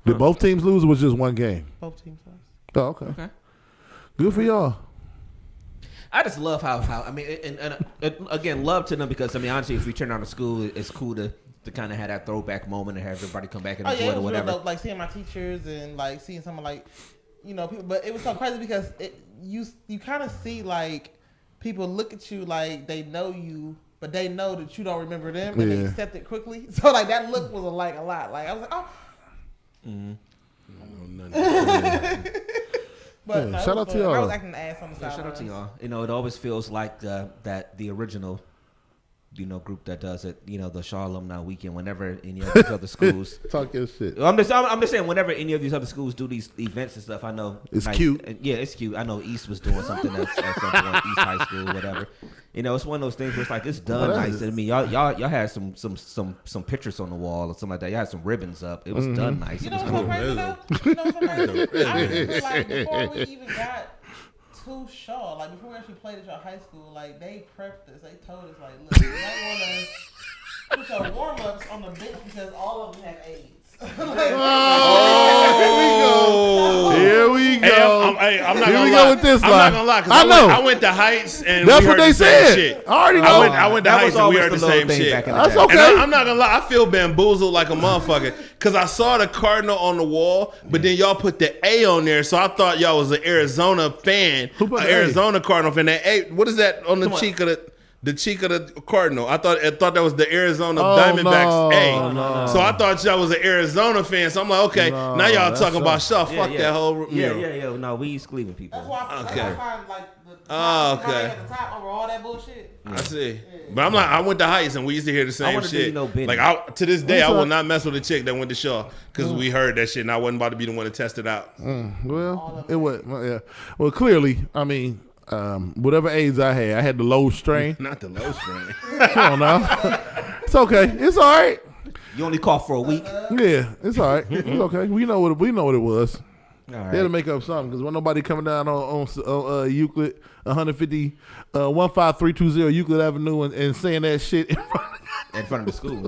Did both teams lose or was just one game? both teams lost. Oh, okay. Good for y'all. I just love how I mean, and again, love to them because I mean, honestly, if we turn on the school, it's cool to kind of have that throwback moment and have everybody come back and enjoy it or whatever. Real dope, like seeing my teachers and like seeing someone like people, but it was so crazy because you kind of see like people look at you like they know you, but they know that you don't remember them and they accept it quickly. So like that look was like a lot. Like I was like, oh. But no, shout out to y'all. I was acting the ass on the side. Shout out to y'all. It always feels like that the original, group that does it. The Shaw Alumni Weekend. Whenever any of these other schools talk your shit. I'm just saying. Whenever any of these other schools do these events and stuff, I know it's cute. Yeah, it's cute. I know East was doing something at some point. East High School, whatever. It's one of those things where it's like it's done nice. I mean, y'all had some pictures on the wall or something like that. Y'all had some ribbons up. It was done nice. It was cool. Like before we even got to Shaw, like before we actually played at your high school, like they prepped us. They told us like, look, you might want to put your warm ups on the bench because all of them have AIDS. Here we go. I'm not Here gonna we lie. go with this I'm line. not gonna lie. Cause I know. I went to Heights and that's we what heard they the same said. shit. I already know. I went to Heights and we heard the same shit. That's okay. And I'm not gonna lie. I feel bamboozled like a motherfucker because I saw the Cardinal on the wall, but then y'all put the A on there, so I thought y'all was an Arizona fan, an Arizona Cardinal fan. That A, what is that on the cheek of the cheek of the Cardinal? I thought that was the Arizona Diamondbacks A. No. So I thought y'all was an Arizona fan. So I'm like, okay, now y'all talking about Shaw. Fuck that whole mural. Yeah. No, we East Cleveland people. That's why I find like the okay. at the top over all that bullshit. I see. But I'm like, I went to Heights and we used to hear the same shit. Benny. Like to this day, I will not mess with a chick that went to Shaw because we heard that shit and I wasn't about to be the one to test it out. Well, it was. Yeah. Well, clearly, I mean. Whatever AIDS I had the low strain. Not the low strain. Come on now. It's okay. It's all right. You only cough for a week. Yeah, it's all right. It's okay. We know what it was. All right. They had to make up something because when nobody coming down on Euclid 150 15320 Euclid Avenue and saying that shit in front of the school.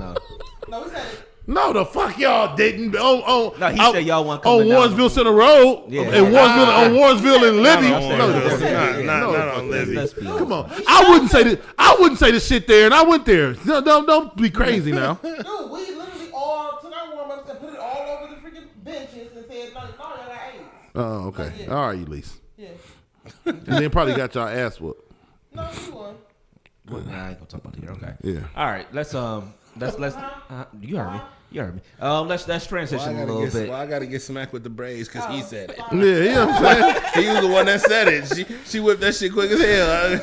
No, we said it. No, the fuck y'all didn't. No, he said y'all want coming on Warrensville Center Road. Yeah. And Warrensville and Libby. Not on Libby. Come on. I wouldn't say to sit there, and I went there. Don't be crazy now. Dude, we literally all took our warm ups and put it all over the freaking benches and said, no, y'all got AIDS. Oh, okay. Like, yeah. All right, Elise. Yeah. And then probably got y'all ass whooped. No, you won. Well, nah, I ain't gonna talk about it here. Okay. Yeah. All right. Let's you heard me. Let's transition a little bit. Well, I gotta get smacked with the braids because he said it. Yeah, you know what I'm saying? He was the one that said it. She whipped that shit quick as hell.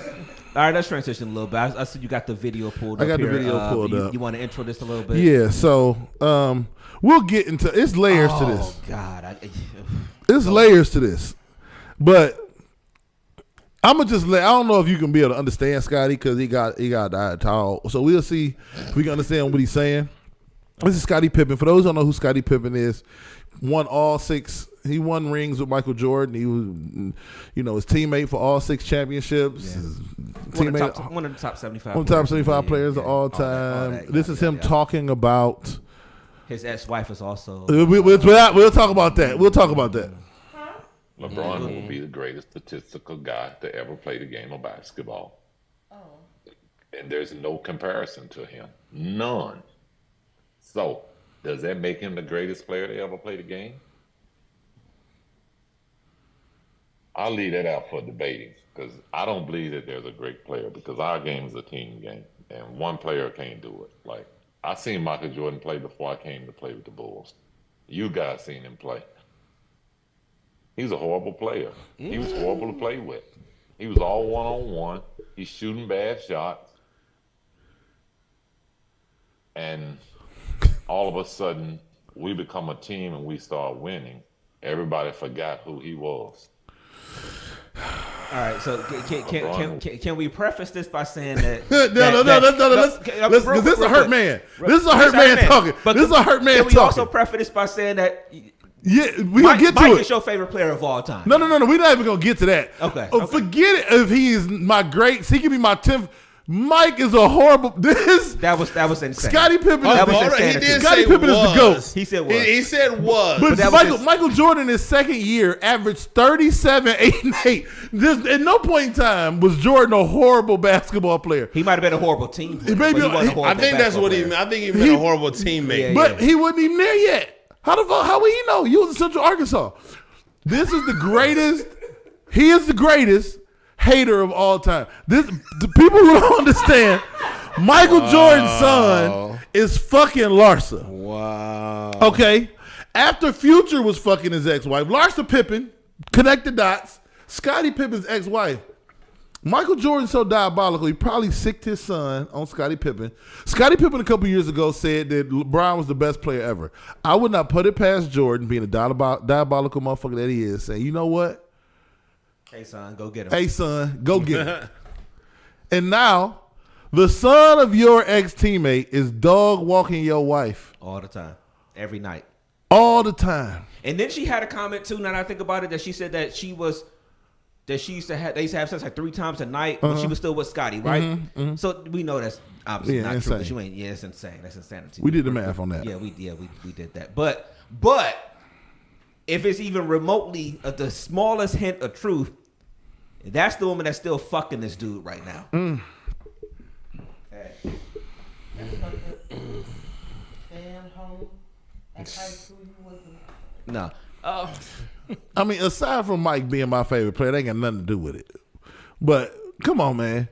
All right, let's transition a little bit. I see you got the video pulled up. I got here. the video pulled up. You want to intro this a little bit? Yeah. So we'll get into it's layers to this. Oh God, It's layers to this, but I'm gonna just I don't know if you can be able to understand Scotty because he got died tall. So we'll see if we can understand what he's saying. This is Scottie Pippen. For those who don't know who Scottie Pippen is, won all 6 He won rings with Michael Jordan. He was, his teammate for all 6 championships. Yeah. One of the top 75. One of the top 75 players of all time. This is him talking about his ex-wife is also. We'll talk about that. We'll talk about that. LeBron will be the greatest statistical guy to ever play the game of basketball. Oh. And there's no comparison to him. None. So, does that make him the greatest player to ever play the game? I'll leave that out for debating because I don't believe that there's a great player because our game is a team game and one player can't do it. Like, I seen Michael Jordan play before I came to play with the Bulls. You guys seen him play. He was a horrible player. He was horrible to play with. He was all one-on-one. He's shooting bad shots. And all of a sudden, we become a team and we start winning. Everybody forgot who he was. All right, so can we preface this by saying that? This is a hurt man. This is a hurt man talking. This is a hurt man talking. Can we also preface this by saying that? Yeah, we gonna get to Mike it. is your favorite player of all time. No. We're not even gonna get to that. Okay. Forget it. If he's my great, he can be my 10th. Mike is a horrible. That was insane. Scottie Pippen. That was insane. He did Scottie say Pippen was. is the GOAT. He said was. He said was. But Michael Jordan, his second year, averaged 37, 8, and 8. At no point in time was Jordan a horrible basketball player. He might have been a horrible team player. I think that's what he meant. I think he meant a horrible teammate. But he wasn't even there yet. How would he know? He was in Central Arkansas. This is the greatest. He is the greatest hater of all time. The people who don't understand, Michael Jordan's son is fucking Larsa. Wow. Okay. After Future was fucking his ex-wife, Larsa Pippen, connect the dots, Scottie Pippen's ex-wife. Michael Jordan's so diabolical, he probably sicked his son on Scottie Pippen. Scottie Pippen a couple years ago said that LeBron was the best player ever. I would not put it past Jordan, being a diabolical motherfucker that he is, saying, you know what? Hey, son, go get him. Hey, son, go get him. And now, the son of your ex-teammate is dog walking your wife. All the time. Every night. All the time. And then she had a comment, too, now that I think about it, that she said that they used to have sex like 3 times a night when she was still with Scottie, right? So we know that's obviously not insane. true. But it's insane. That's insanity. We did the math on that. Yeah, we did that. But if it's even remotely the smallest hint of truth, that's the woman that's still fucking this dude right now. Hey. No. I mean, aside from Mike being my favorite player, they ain't got nothing to do with it. But come on, man.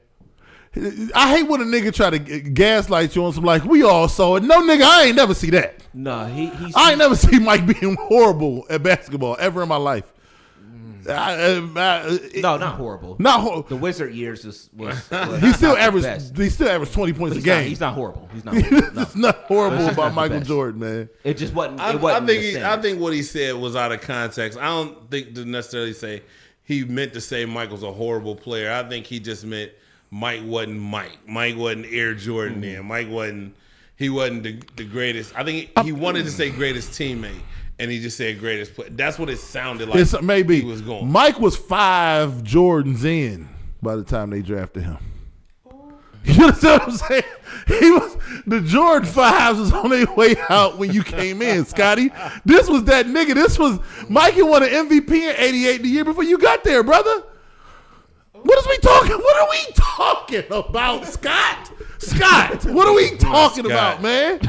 I hate when a nigga try to gaslight you on some like, we all saw it. No, nigga, I ain't never see that. No, I ain't never see Mike being horrible at basketball ever in my life. No, not horrible. Not horrible. The Wizard years was he still averaged 20 points a game. He's not horrible. He's not. It's not horrible It's about not Michael best. Jordan, man. It just wasn't. I I think what he said was out of context. I don't think to necessarily say he meant to say Michael's a horrible player. I think he just meant Mike wasn't Mike. Mike wasn't Air Jordan then. Mike wasn't. He wasn't the greatest. I think he wanted to say greatest teammate. And he just said greatest player. That's what it sounded like. Maybe he was going. Mike was 5 Jordans in by the time they drafted him. You understand what I'm saying? The Jordan 5s was on their way out when you came in, Scotty. This was that nigga. This was Mikey won an MVP in '88 the year before you got there, brother. What are we talking about, Scott? Scott, what are we talking about, man?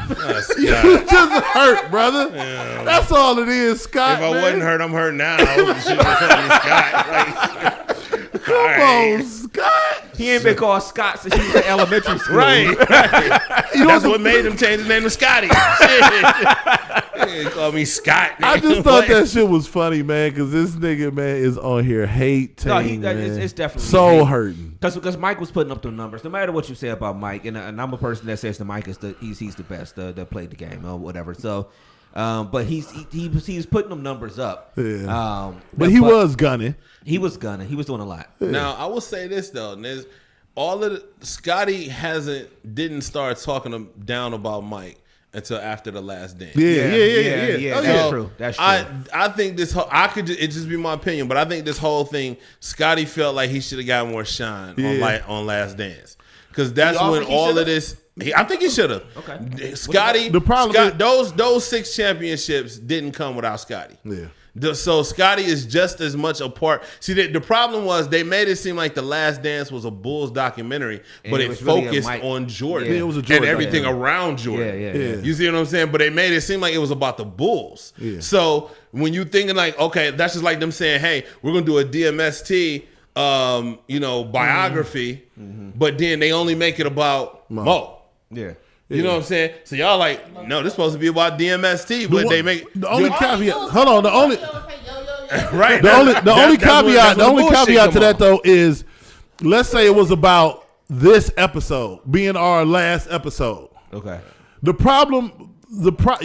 You just hurt, brother. Yeah. That's all it is, Scott. If I wasn't hurt, I'm hurt now. I should have called me Scott. Come on, Scott. He ain't been called Scott since he was in elementary school. Right. That's what made him change his name to Scotty. Shit. Call me Scott. I just thought that shit was funny, man, because this nigga, man, is on here hating. No, it's definitely so hurting. Because Mike was putting up the numbers. No matter what you say about Mike, and I'm a person that says that Mike is he's the best that played the game or whatever. So, but he's putting them numbers up. Yeah. But he was gunning. He was gunning. He was doing a lot. Yeah. Now I will say this though, all of Scotty didn't start talking down about Mike until after the Last Dance. Yeah. Oh, that's true. That's true. I think this whole, it just be my opinion, but I think this whole thing, Scotty felt like he should have got more shine on Last Dance, because that's when all of this. I think he should have. Okay. Scotty. The problem those 6 championships didn't come without Scotty. Yeah. So Scotty is just as much a part. See, the problem was they made it seem like The Last Dance was a Bulls documentary, but it focused on Jordan. Yeah, it was a Jordan and everything around Jordan. Yeah. You see what I'm saying? But they made it seem like it was about the Bulls. Yeah. So when you thinking like, okay, that's just like them saying, hey, we're gonna do a DMST, biography, but then they only make it about Mo. Yeah. You know what I'm saying? So y'all like, no, this supposed to be about DMST, but they make the only caveat. Hold on, the only right. The only caveat to that though is, let's say it was about this episode being our last episode. Okay. The problem,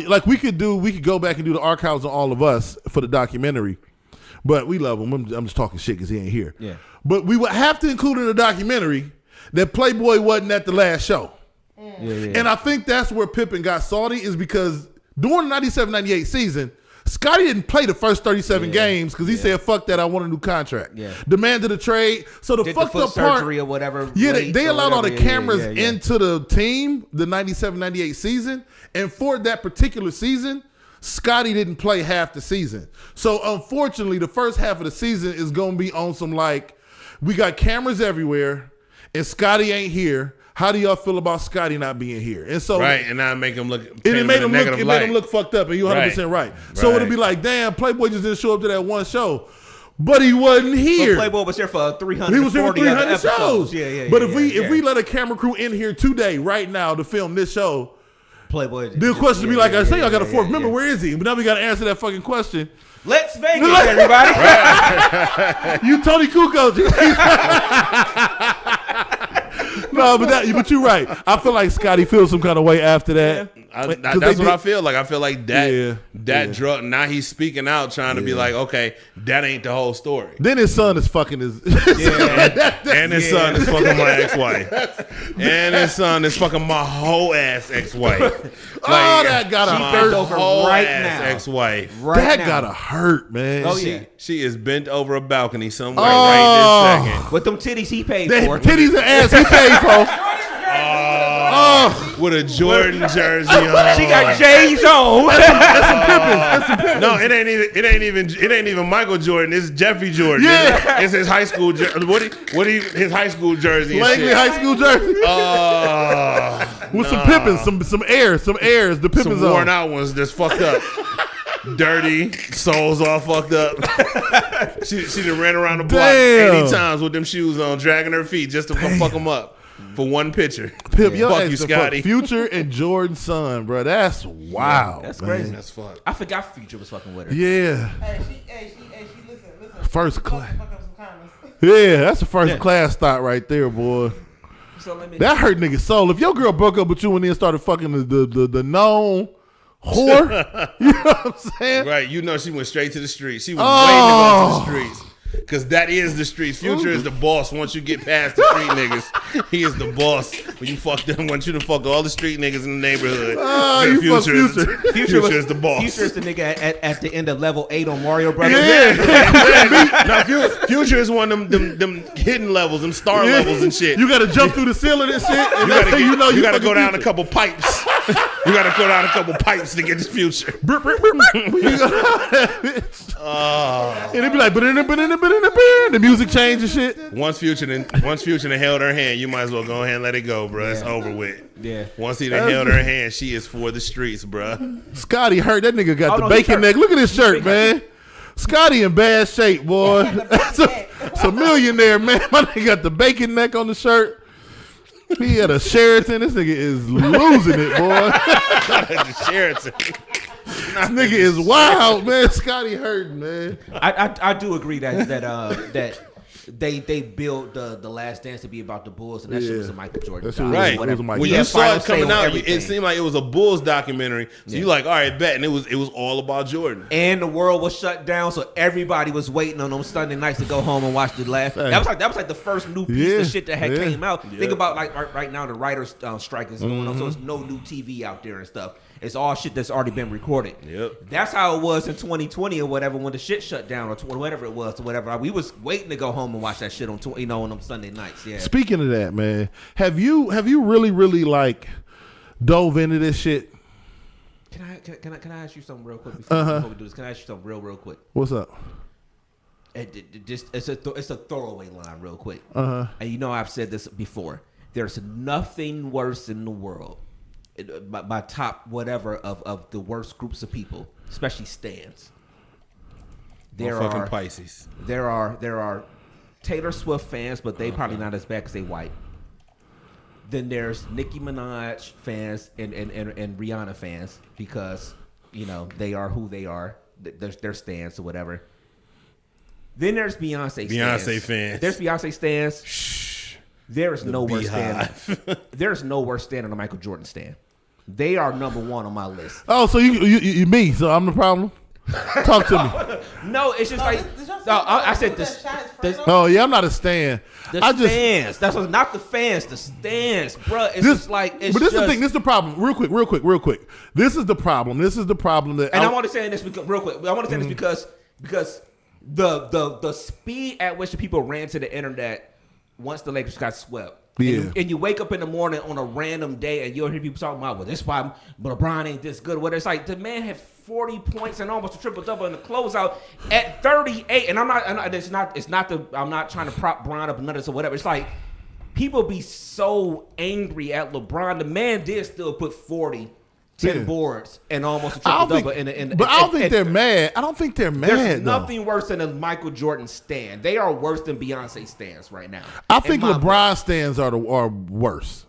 like we could go back and do the archives on All of Us for the documentary, but we love him. I'm just talking shit because he ain't here. Yeah. But we would have to include in the documentary that Playboy wasn't at the last show. Yeah. And I think that's where Pippen got salty, is because during the 97-98 season, Scotty didn't play the first 37 games because he said, fuck that, I want a new contract. Yeah. Demanded a trade. So the fucked up part, surgery or whatever. Yeah, they allowed all the cameras yeah. into the team, the 97-98 season. And for that particular season, Scotty didn't play half the season. So unfortunately, the first half of the season is going to be on some like, we got cameras everywhere and Scotty ain't here. How do y'all feel about Scotty not being here? And so and I make him look. It made him look fucked up, and you're 100% right. So it'd be like, damn, Playboy just didn't show up to that one show, but he wasn't here. But Playboy was here for 300. He was here for 300 shows. Yeah. But if we let a camera crew in here today, right now, to film this show, Playboy. the question would be like, I say, y'all got a fourth member. Where is he? But now we got to answer that fucking question. Let's Vegas, everybody. You Tony Kukoc. No, but you're right. I feel like Scotty feels some kind of way after that. That's what I feel like. I feel like that drug. Now he's speaking out, trying to be like, okay, that ain't the whole story. Then his son is fucking his. And his son is fucking my ex-wife. And his son is fucking my whole ass ex-wife. That gotta hurt. Ex-wife. That gotta hurt, man. Oh yeah. She is bent over a balcony somewhere right this second. With them titties he paid for. Titties and ass he paid for. With a Jordan jersey on. She got J's on. That's some Pippin. No, it ain't even Michael Jordan. It's Jeffrey Jordan. Yeah. It's his high school his high school jersey. Langley high school jersey. With some Pippins, some airs. The Pippins some worn out ones that's fucked up. Dirty, soles all fucked up. she done ran around the block 80 times with them shoes on, dragging her feet just to fuck them up. For one picture. Pip, fuck you, Scotty. Future and Jordan's son, bro. That's wild. That's crazy. Man. That's fuck. I forgot Future was fucking with her. Yeah. Hey, listen. First class. Fuck up some comments. Yeah, that's a first class thought right there, boy. So that hurt nigga's soul. If your girl broke up with you and then started fucking the known whore, you know what I'm saying? Right. You know she went straight to the streets. She was waiting to go to the streets. Because that is the streets. Future is the boss. Once you get past the street niggas, he is the boss. When you fuck them, want you to fuck all the street niggas in the neighborhood. Future is the boss. Future is the nigga at the end of level 8 on Mario Brothers. Now, Future is one of them hidden levels, them star levels and shit. You got to jump through the ceiling and shit. And you got to go down a couple pipes. You got to go down a couple pipes to get to Future. And it'd be like, the music change and shit. Once Future done held her hand, you might as well go ahead and let it go, bro. It's over with. Yeah. Once he done held her hand, she is for the streets, bro. Scotty hurt. That nigga got the bacon neck. Look at his shirt, man. Scotty in bad shape, boy. That's a millionaire, man. My nigga got the bacon neck on the shirt. He had a Sheraton. This nigga is losing it, boy. Not at the Sheraton. This nigga is wild, man. Scotty hurting, man. I do agree that they built the Last Dance to be about the Bulls, and that shit was a Michael Jordan. Right. When you saw it coming out, it seemed like it was a Bulls documentary. So you like, all right, bet, and it was all about Jordan. And the world was shut down, so everybody was waiting on them Sunday nights to go home and watch the last. That was like the first new piece of shit that came out. Think about like right now the writers' strike is going on, so there's no new TV out there and stuff. It's all shit that's already been recorded. Yep. That's how it was in 2020 or whatever when the shit shut down or whatever it was or whatever. We was waiting to go home and watch that shit on on them Sunday nights. Yeah. Speaking of that, man, have you really like dove into this shit? Can I ask you something real quick before we do this? Can I ask you something real quick? What's up? It's a throwaway line real quick. And I've said this before. There's nothing worse in the world, by top whatever of the worst groups of people, especially stans. There are Pisces. There are Taylor Swift fans, but they probably not as bad because they white. Then there's Nicki Minaj fans and Rihanna fans because they are who they are. They're stans or whatever. Then there's Beyonce fans. There's Beyonce stans. Shh. There is no worse stand. There's no worse stand than a Michael Jordan stand. They are number one on my list. Oh, so you me? So I'm the problem? Talk to me. No, it's just I said this. Oh yeah, I'm not a stan. Stands. That's what's not the fans. The stands, bro. It's just like. But this is the thing. This is the problem. Real quick. This is the problem. That. And I want to say this because real quick. I want to say this because the speed at which the people ran to the internet once the Lakers got swept. Yeah. And you wake up in the morning on a random day and you'll hear people talking about, well, this why LeBron ain't this good. It's like the man had 40 points and almost a triple double in the closeout at 38. And I'm not trying to prop Bron up another or whatever. It's like people be so angry at LeBron. The man did still put 40. 10 boards and almost a triple double. But I don't think they're mad. I don't think they're mad. There's nothing worse than a Michael Jordan stand. They are worse than Beyonce stands right now. I think LeBron stands are worse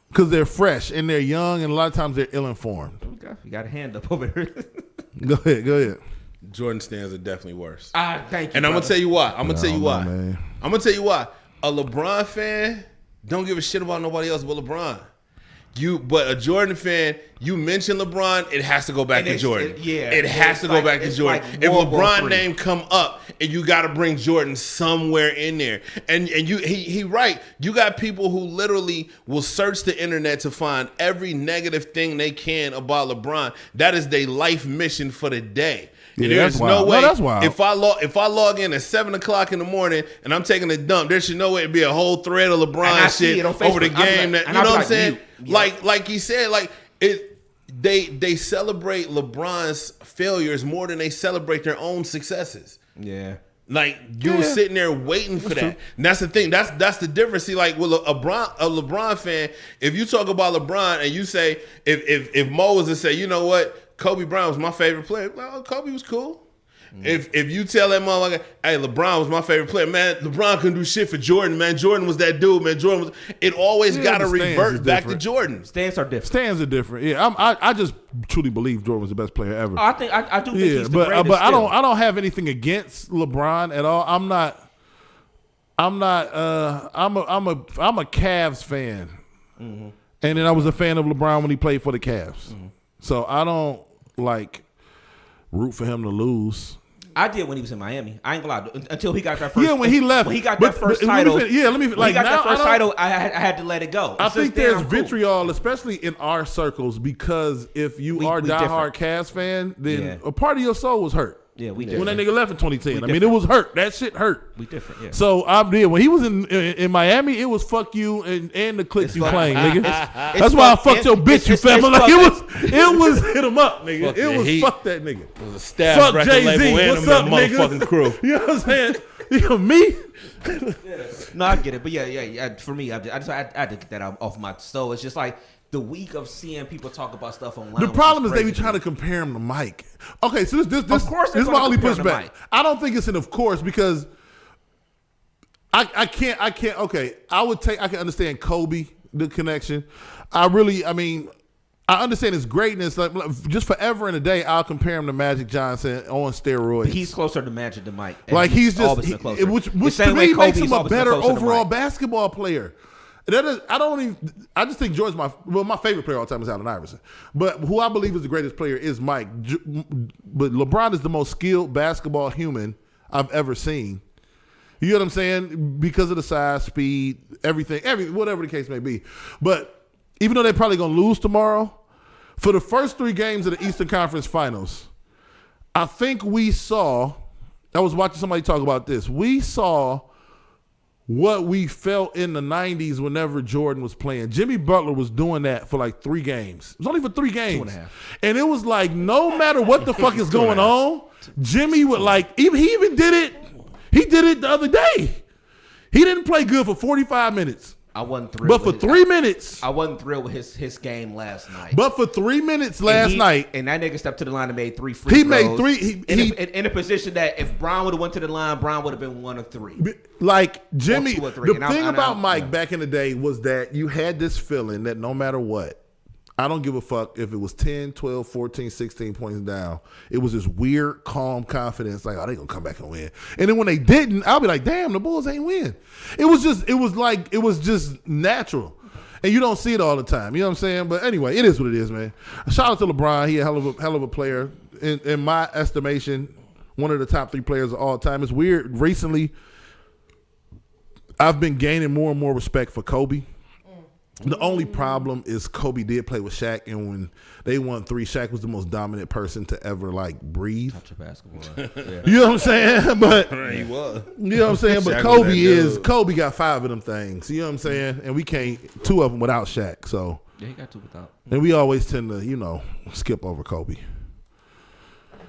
because they're fresh and they're young, and a lot of times they're ill-informed. Okay, you got a hand up over here. Go ahead. Jordan stands are definitely worse. Thank you. And I'm gonna tell you why. I'm gonna tell you why. A LeBron fan don't give a shit about nobody else but LeBron. But a Jordan fan, you mention LeBron, it has to go back to Jordan. It has to go back to Jordan. If LeBron name come up, and you got to bring Jordan somewhere in there, and he right. You got people who literally will search the internet to find every negative thing they can about LeBron. That is their life mission for the day. Yeah, there's no way. That's wild. If I log in at 7:00 in the morning and I'm taking a dump, there should no way to be a whole thread of LeBron shit over the game. You know what I'm saying? Like he said, like they celebrate LeBron's failures more than they celebrate their own successes. Yeah. Like you sitting there waiting for that. And that's the thing. That's the difference. See, like with a LeBron fan, if you talk about LeBron and you say if Mo was to say, you know what, Kobe Bryant was my favorite player, well, Kobe was cool. If you tell that motherfucker, hey, LeBron was my favorite player, man, LeBron couldn't do shit for Jordan, man. Jordan was that dude, man. Jordan was. It always got to revert back to Jordan. Stands are different. Stands are different. Yeah, I just truly believe Jordan was the best player ever. I think I do think he's the greatest. But I don't have anything against LeBron at all. I'm a Cavs fan, and then I was a fan of LeBron when he played for the Cavs. So I don't root for him to lose. I did when he was in Miami. I ain't gonna lie. Until he got that first. Yeah, when he left. When he got that first title. When he got that first title, I had to let it go. I think there's vitriol, especially in our circles, because if you are a diehard Cavs fan, then a part of your soul was hurt. Yeah, we when that nigga left in 2010. I mean, it was hurt. That shit hurt. We different. Yeah. So when he was in Miami, it was fuck you and the clips you playing, nigga. That's why I fucked your bitch, you family. Like it was hit him up, nigga. It was fuck that nigga. It was a staff record label. What's up, motherfucking crew. You know what I'm saying? Me? No, I get it, but yeah. For me, I had to get that off my soul. It's just like the week of seeing people talk about stuff online. The problem is they be trying to compare him to Mike. Okay, so this of course is my only pushback. I don't think it's an of course because I can't. Okay, I can understand Kobe, the connection. I understand his greatness. Like just forever and a day, I'll compare him to Magic Johnson on steroids. But he's closer to Magic than Mike. Like he's just which to me makes him a better overall basketball player. I just think George's my favorite player all the time is Allen Iverson. But who I believe is the greatest player is Mike. But LeBron is the most skilled basketball human I've ever seen. You know what I'm saying? Because of the size, speed, everything, whatever the case may be. But even though they're probably going to lose tomorrow, For the first 3 games of the Eastern Conference Finals, I think we saw, I was watching somebody talk about this, we saw what we felt in the 90s whenever Jordan was playing. Jimmy Butler was doing that for like 3 games. It was only for 3 games. 2.5. And it was like, no matter what the fuck is going on, Jimmy would like, he even did it. He did it the other day. He didn't play good for 45 minutes. I wasn't thrilled. But for 3 minutes. I wasn't thrilled with his game last night. But for 3 minutes last night. And that nigga stepped to the line and made 3 free throws. He made 3. In a position that if Brown would have went to the line, Brown would have been 1 of 3. Like Jimmy, Or 2 or 3. the thing about Mike back in the day was that you had this feeling that no matter what, I don't give a fuck if it was 10, 12, 14, 16 points down. It was this weird, calm confidence, like, oh, they gonna come back and win. And then when they didn't, I'll be like, damn, the Bulls ain't win. It was just natural. And you don't see it all the time. You know what I'm saying? But anyway, it is what it is, man. Shout out to LeBron. He a hell of a player. In my estimation, one of the top 3 players of all time. It's weird. Recently, I've been gaining more and more respect for Kobe. The only problem is Kobe did play with Shaq, and when they won 3, Shaq was the most dominant person to ever like breathe. Touch of basketball. Yeah. You know what I'm saying? But He was. you know what I'm saying? But Kobe got 5 of them things. You know what I'm saying? And we can't 2 of them without Shaq. So Yeah, he got 2 without. and we always tend to, skip over Kobe.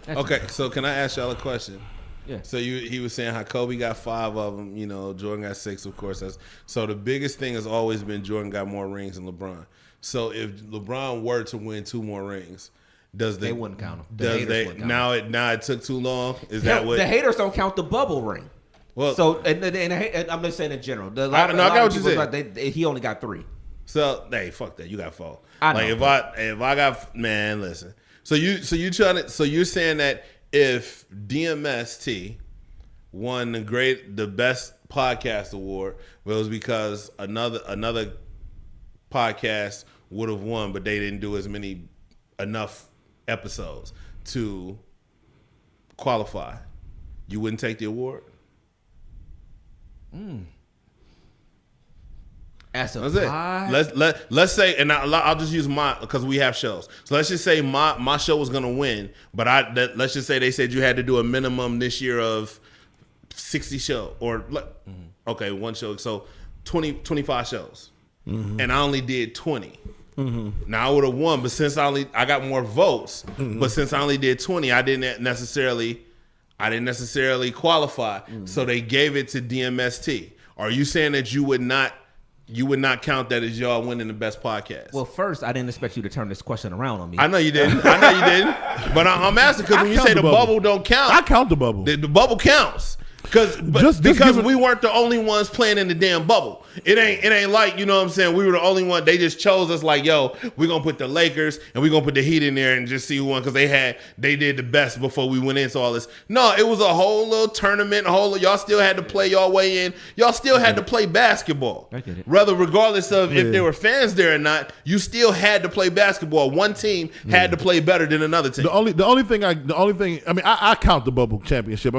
Okay, so can I ask y'all a question? Yeah. So he was saying how Kobe got 5 of them. Jordan got 6, of course. So the biggest thing has always been Jordan got more rings than LeBron. So if LeBron were to win 2 more rings, they wouldn't count them. The haters wouldn't count them. Now it took too long? Is that what? The haters don't count the bubble ring. Well, so and I'm just saying in general. I got what you said. Like he only got 3. So hey, fuck that. You got 4. I know. Like if I got, man, listen. So you're saying that if DMST won the best podcast award, but it was because another podcast would have won, but they didn't do enough episodes to qualify, you wouldn't take the award? As a Let's say, and I'll just use because we have shows. So let's just say my show was gonna win, but let's just say they said you had to do a minimum this year of 60 show or okay, 1 show, so 25 shows, and I only did 20. Now I would have won, but since I got more votes, but since I only did 20, I didn't necessarily qualify. So they gave it to DMST. Are you saying that you would not count that as y'all winning the best podcast? Well, first, I didn't expect you to turn this question around on me. I know you didn't. But I'm asking because when you say the bubble don't count, I count the bubble. The bubble counts. Because we weren't the only ones playing in the damn bubble. It ain't like, you know what I'm saying, we were the only one. They just chose us like, yo, we're going to put the Lakers and we're going to put the Heat in there and just see who won because they did the best before we went into all this. No, it was a whole little tournament. Y'all still had to play y'all way in. Y'all still had to play basketball. I get it. Regardless of if there were fans there or not, you still had to play basketball. One team had to play better than another team. The only thing, I count the bubble championship.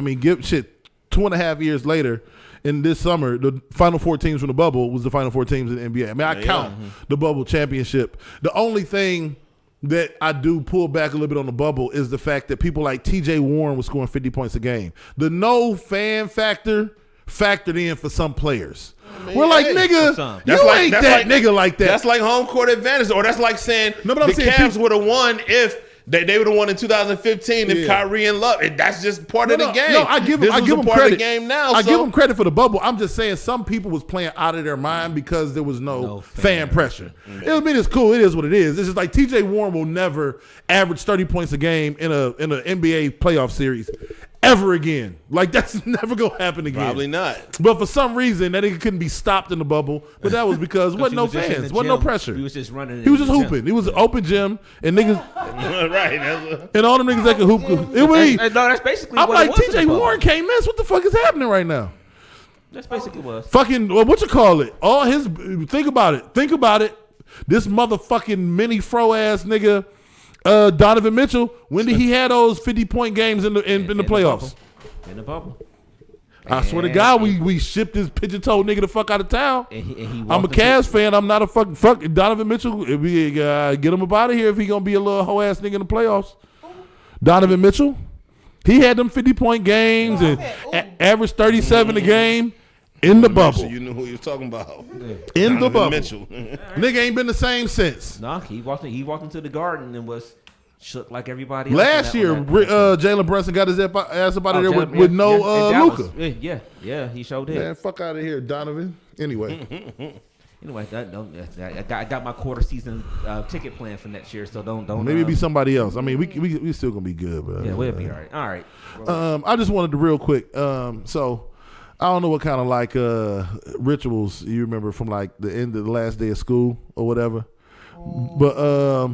2.5 years later, in this summer, the final 4 teams from the bubble was the final 4 teams in the NBA. I count the bubble championship. The only thing that I do pull back a little bit on the bubble is the fact that people like TJ Warren was scoring 50 points a game. The no fan factor factored in for some players. We're like, nigga, you ain't that nigga like that. That's like home court advantage, or that's like saying the Cavs would have won if they would have won in 2015 if Kyrie and Love. That's just part of the game. No, I give them part credit. Of the game now. I give them credit for the bubble. I'm just saying some people was playing out of their mind because there was no fan pressure. It's cool. It is what it is. It's just like TJ Warren will never average 30 points a game in an NBA playoff series ever again. Like, that's never gonna happen again. Probably not. But for some reason, that nigga couldn't be stopped in the bubble. But that was because wasn't no fans, wasn't no pressure. He was just running. He was just hooping. He was an open gym, and niggas, right? And all them niggas that could hoop. No, that's basically. I'm what like, TJ Warren can't miss. What the fuck is happening right now? That's basically what. Fucking what you call it? All his. Think about it. This motherfucking mini fro ass nigga. Donovan Mitchell, when did he have those 50-point games in the playoffs? In the bubble. I swear to God, we shipped this pigeon-toed nigga the fuck out of town. And he I'm a Cavs fan. I'm not a fuck Donovan Mitchell. If we get him up out of here if he gonna be a little hoe ass nigga in the playoffs. Donovan Mitchell, he had them 50-point games and averaged 37 a game in the bubble. You knew who you was talking about. In the Donovan bubble, Mitchell. nigga ain't been the same since. Nah, he walked into the Garden and was shook like everybody else. Last year, Jalen Brunson got his ass up out of there with no Luka. Yeah, he showed it. Man, fuck out of here, Donovan. Anyway. Anyway, I got my quarter season ticket plan for next year, so don't. Maybe it'll be somebody else. I mean, we still gonna be good, but yeah, we'll be all right. All right. I just wanted to real quick. So I don't know what kind of like rituals you remember from like the end of the last day of school or whatever. But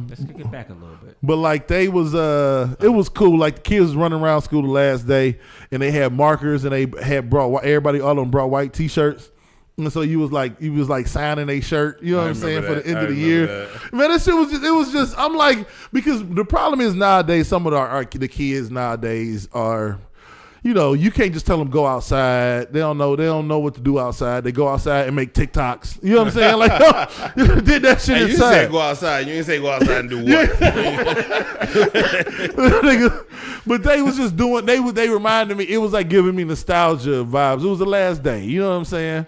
let's get back a little bit. But like they was it was cool. Like the kids was running around school the last day and they had markers and they had brought everybody, all of them brought white t-shirts. And so you was like signing a shirt, you know what I'm saying, for the end of the year. That. Man, that shit was just I'm like, because the problem is nowadays some of the kids nowadays are, you know, you can't just tell them go outside. They don't know what to do outside. They go outside and make TikToks. You know what I'm saying? Like, no, did that shit inside. You said go outside. You didn't say go outside and do what? But they was just doing. They reminded me. It was like giving me nostalgia vibes. It was the last day. You know what I'm saying?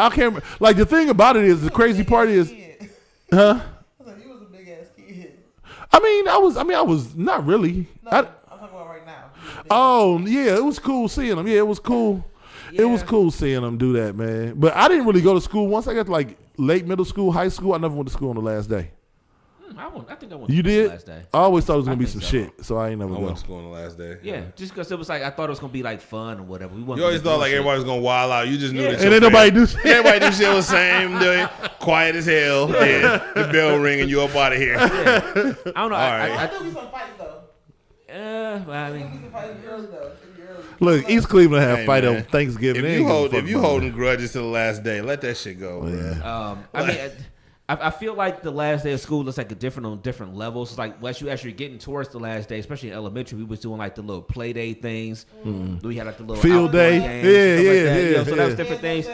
I can't remember. Like the thing about it is the crazy part is, huh? I was like, you was a big ass kid. I mean, I was not really. No, I'm talking about right now. Oh yeah, it was cool seeing them. Yeah, it was cool. Yeah. It was cool seeing them do that, man. But I didn't really go to school. Once I got to like late middle school, high school, I never went to school on the last day. I think I went to you school did? the last day. I always thought it was gonna be some shit, so I ain't never I go. went to school on the last day. Yeah, just because it was like I thought it was gonna be like fun or whatever. You always thought like everybody was gonna wild out. You just knew that. And then nobody do shit. Everybody do shit was the same. Doing quiet as hell. Yeah, the bell ringing. You up out of here. Yeah. I don't know. I do be some fights though. Well, I mean, Be some fights early though. Look, East Cleveland had a fight on Thanksgiving. If you holding grudges to the last day, let that shit go. Yeah. I mean, I feel like the last day of school looks like on different levels. It's like once you actually getting towards the last day, especially in elementary, we was doing like the little play day things. We had like the little field day. Yeah. So that was different things.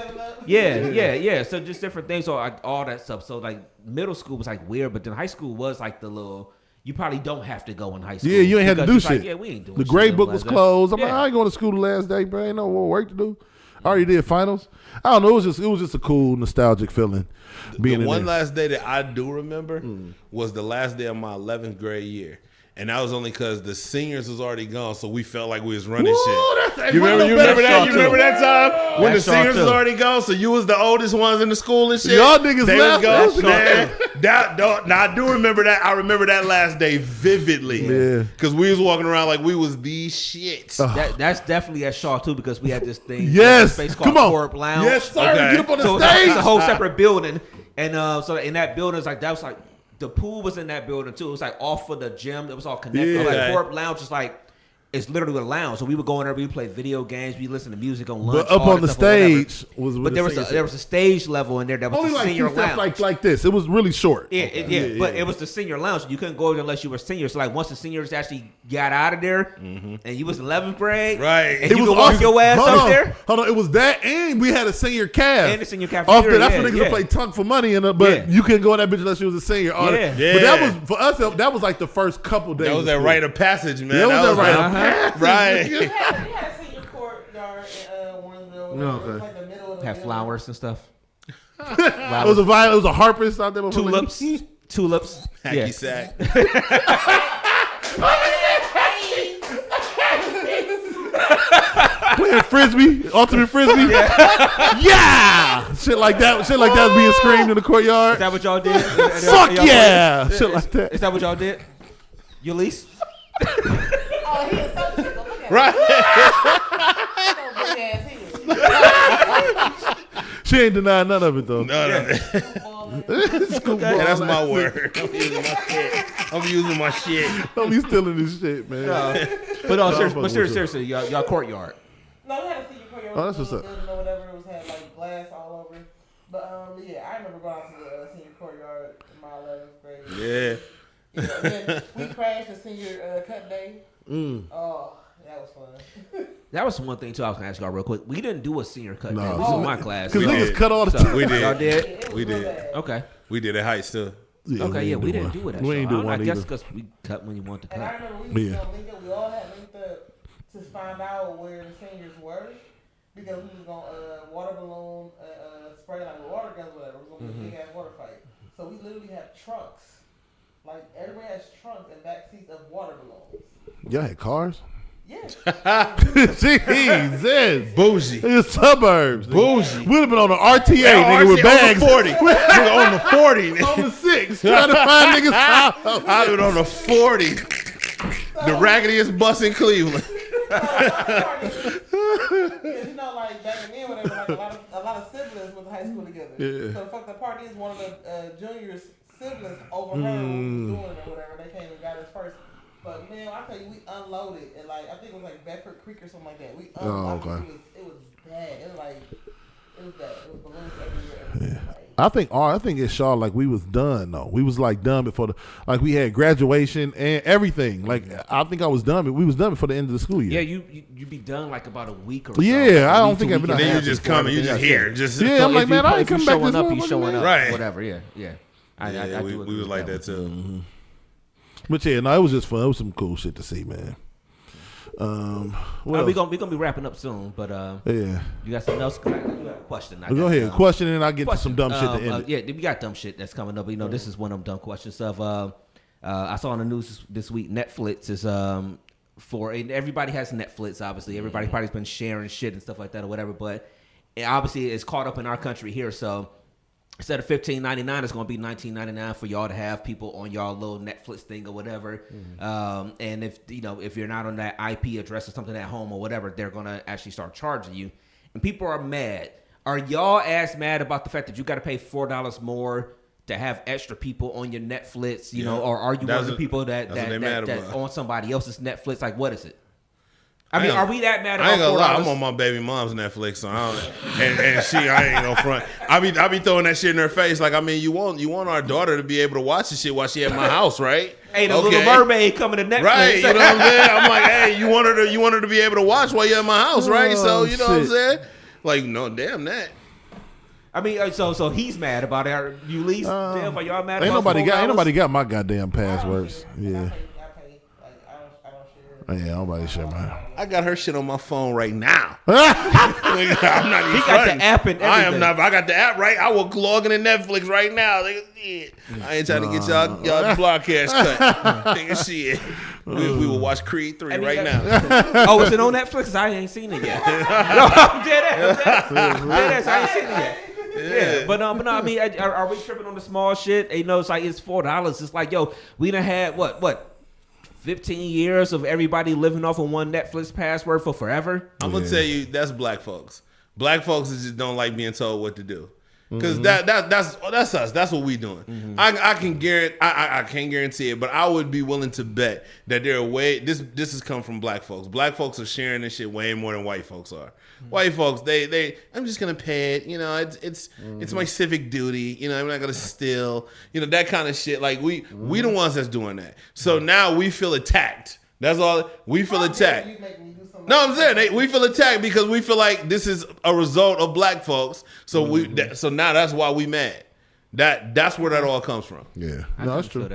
Yeah. So just different things, or like all that stuff. So like middle school was like weird, but then high school was like the little. You probably don't have to go in high school. Yeah, you ain't had to do shit. Like, yeah, we ain't doing the shit. grade book was closed. I'm like, Yeah. I ain't going to school the last day, bro. Ain't no more work to do. I already did finals. I don't know. It was just a cool, nostalgic feeling. Being the in one there. last day that I do remember was the last day of my 11th grade year. And that was only because the seniors was already gone, so we felt like we was running shit. You remember that? You remember that time when the seniors was already gone? So you was the oldest ones in the school and shit. Y'all niggas left. I do remember that. I remember that last day vividly. Yeah, because we was walking around like we was the shit. That's definitely at Shaw too, because we had this thing. Yes, space called Corp Lounge. Yes, sir. Okay. Get up on the So stage. it's a whole separate building, and so in that building, it's like that was like. The pool was in that building too. It was like off of the gym. It was all connected. Yeah. Like Corp Lounge is like it's literally a lounge. So we would go in there. We would play video games. We listen to music on lunch. But up all on that the stuff or whatever. stage was. But there was a stage level in there that was only the like senior two lounge. steps like this. It was really short. Yeah, but it was the senior lounge. You couldn't go there unless you were senior. So like once the seniors actually got out of there, and you was 11th grade, right? And you could walk your ass up there. Hold on, it was that, and we had a senior caf. And the senior cafeteria. Off there, that's when niggas would play tunk for money, but you couldn't go in that bitch unless you was a senior. Yeah. But that was for us. That was like the first couple days. That was that rite of passage, man. That was that rite of passage. Right. We had a senior courtyard in Warrensville. No, It was like the middle of the Have building. flowers and stuff. It was a violet. It was a harpist out there. Tulips. Hacky sack. Playing frisbee, ultimate frisbee. Yeah, shit like that. Shit like that was being screamed in the courtyard. Is that what y'all did? Fuck yeah, shit like that. Is that what y'all did? Ulysses? Oh, he is so sick. Look at Right. him. So big ass head. She ain't denying none of it though. No. Schoolboy. Yeah, that's my word. I'm using my shit. Don't be stealing this shit, man. But seriously, y'all courtyard. No, we had a senior courtyard. Oh, that's what's up. Building or whatever. It was had like glass all over. But yeah, I remember going out to the senior courtyard in my 11th grade. Yeah. And then we crashed the senior cut day. Oh, That was fun. That was one thing too. I was gonna ask y'all real quick. We didn't do a senior cut. No. At least in my class. Because niggas cut all the time. We did. Y'all did. We did. Okay. We did at Heights too. Yeah, Okay. Yeah, we didn't do it. We ain't do one I guess either. because we cut when you want to And I cut. remember we all had linked up to find out where the seniors were because we was gonna water balloon, spray like with water guns, whatever. It was gonna be a big ass water fight. So we literally had trunks, like everybody has trunks and back seats of water balloons. Y'all had cars? Yeah. Jesus. Bougie. In the suburbs. Bougie. We'd have been on the RTA, nigga, with bags. On the 40. Nigga, on the 40. On the 6. Trying to find niggas out. I've been on the 40. The raggediest bus in Cleveland. You know, like back then, whatever, like a lot of siblings went to high school together. Yeah. So the fuck the party is one of the junior's siblings overheard what we was doing or whatever. They came and got us first. But man, I tell you, we unloaded and like I think it was like Bedford Creek or something like that. We unloaded. okay. It was bad. It was bad. It was balloons everywhere. Like, I think it's Shaw like we was done though. We was like done before like we had graduation and everything. Like I think I was done, but we was done before the end of the school year. Yeah, you be done like about a week or so. Yeah, I don't think I've I've been. And then you just come and you just here. Just Yeah, I'm like, man, I ain't coming back this showing up. You motherfucker, showing man. up, Right. Whatever. Yeah. I we do agree was with like that too. But yeah, no, it was just fun. It was some cool shit to see, man. We gonna be wrapping up soon, but yeah. you got something else? 'Cause I do have a question. Go ahead, question, and I'll get to some dumb shit to end it. Yeah, we got dumb shit that's coming up. But, this is one of them dumb questions. Of I saw on the news this week, Netflix is and everybody has Netflix. Obviously, everybody probably's been sharing shit and stuff like that or whatever. But obviously, it's caught up in our country here. So instead of $15.99, it's going to be $19.99 for y'all to have people on y'all little Netflix thing or whatever. And if you're not on that IP address or something at home or whatever, they're going to actually start charging you. And people are mad. Are y'all as mad about the fact that you got to pay $4 more to have extra people on your Netflix? Or are you one of the people that on somebody else's Netflix? Like, what is it? I mean, are we that mad about $4? I ain't gonna lie, I'm on my baby mom's Netflix, so I ain't gonna front. I be throwing that shit in her face. Like, I mean, you want our daughter to be able to watch the shit while she at my house, right? Hey, the Little Mermaid coming to Netflix, right? You know what I'm saying? I'm like, hey, you want her to be able to watch while you're at my house, right? So you know what I'm saying? Like, no, damn that. I mean, so he's mad about it. You least, damn, are y'all mad? Ain't about nobody got my goddamn passwords. Yeah. I Yeah, nobody shit, man. I got her shit on my phone right now. I'm not even He got fronting. the app and everything. I am not. I got the app right. I will log in Netflix right now. I ain't trying to get y'all broadcast cut. Nigga, shit. We will watch Creed 3 right now. Oh, is it on Netflix? I ain't seen it yet. No, I'm dead ass. I ain't seen it yet. Yeah, but no. I mean, are we tripping on the small shit? It's like it's $4. It's like, yo, we done had what 15 years of everybody living off of one Netflix password for forever. I'm gonna tell you, that's black folks. Black folks just don't like being told what to do. Because that's us. That's what we doing. I can guarantee. I can't guarantee it, but I would be willing to bet that there are this has come from black folks. Black folks are sharing this shit way more than white folks are. White folks, they I'm just gonna pay it. It's my civic duty. I'm not gonna steal. That kind of shit. Like we the ones that's doing that. So now we feel attacked. That's all. We feel attacked. No, I'm saying we feel attacked because we feel like this is a result of black folks. So so now that's why we mad. That's where that all comes from. Yeah, no, that's true.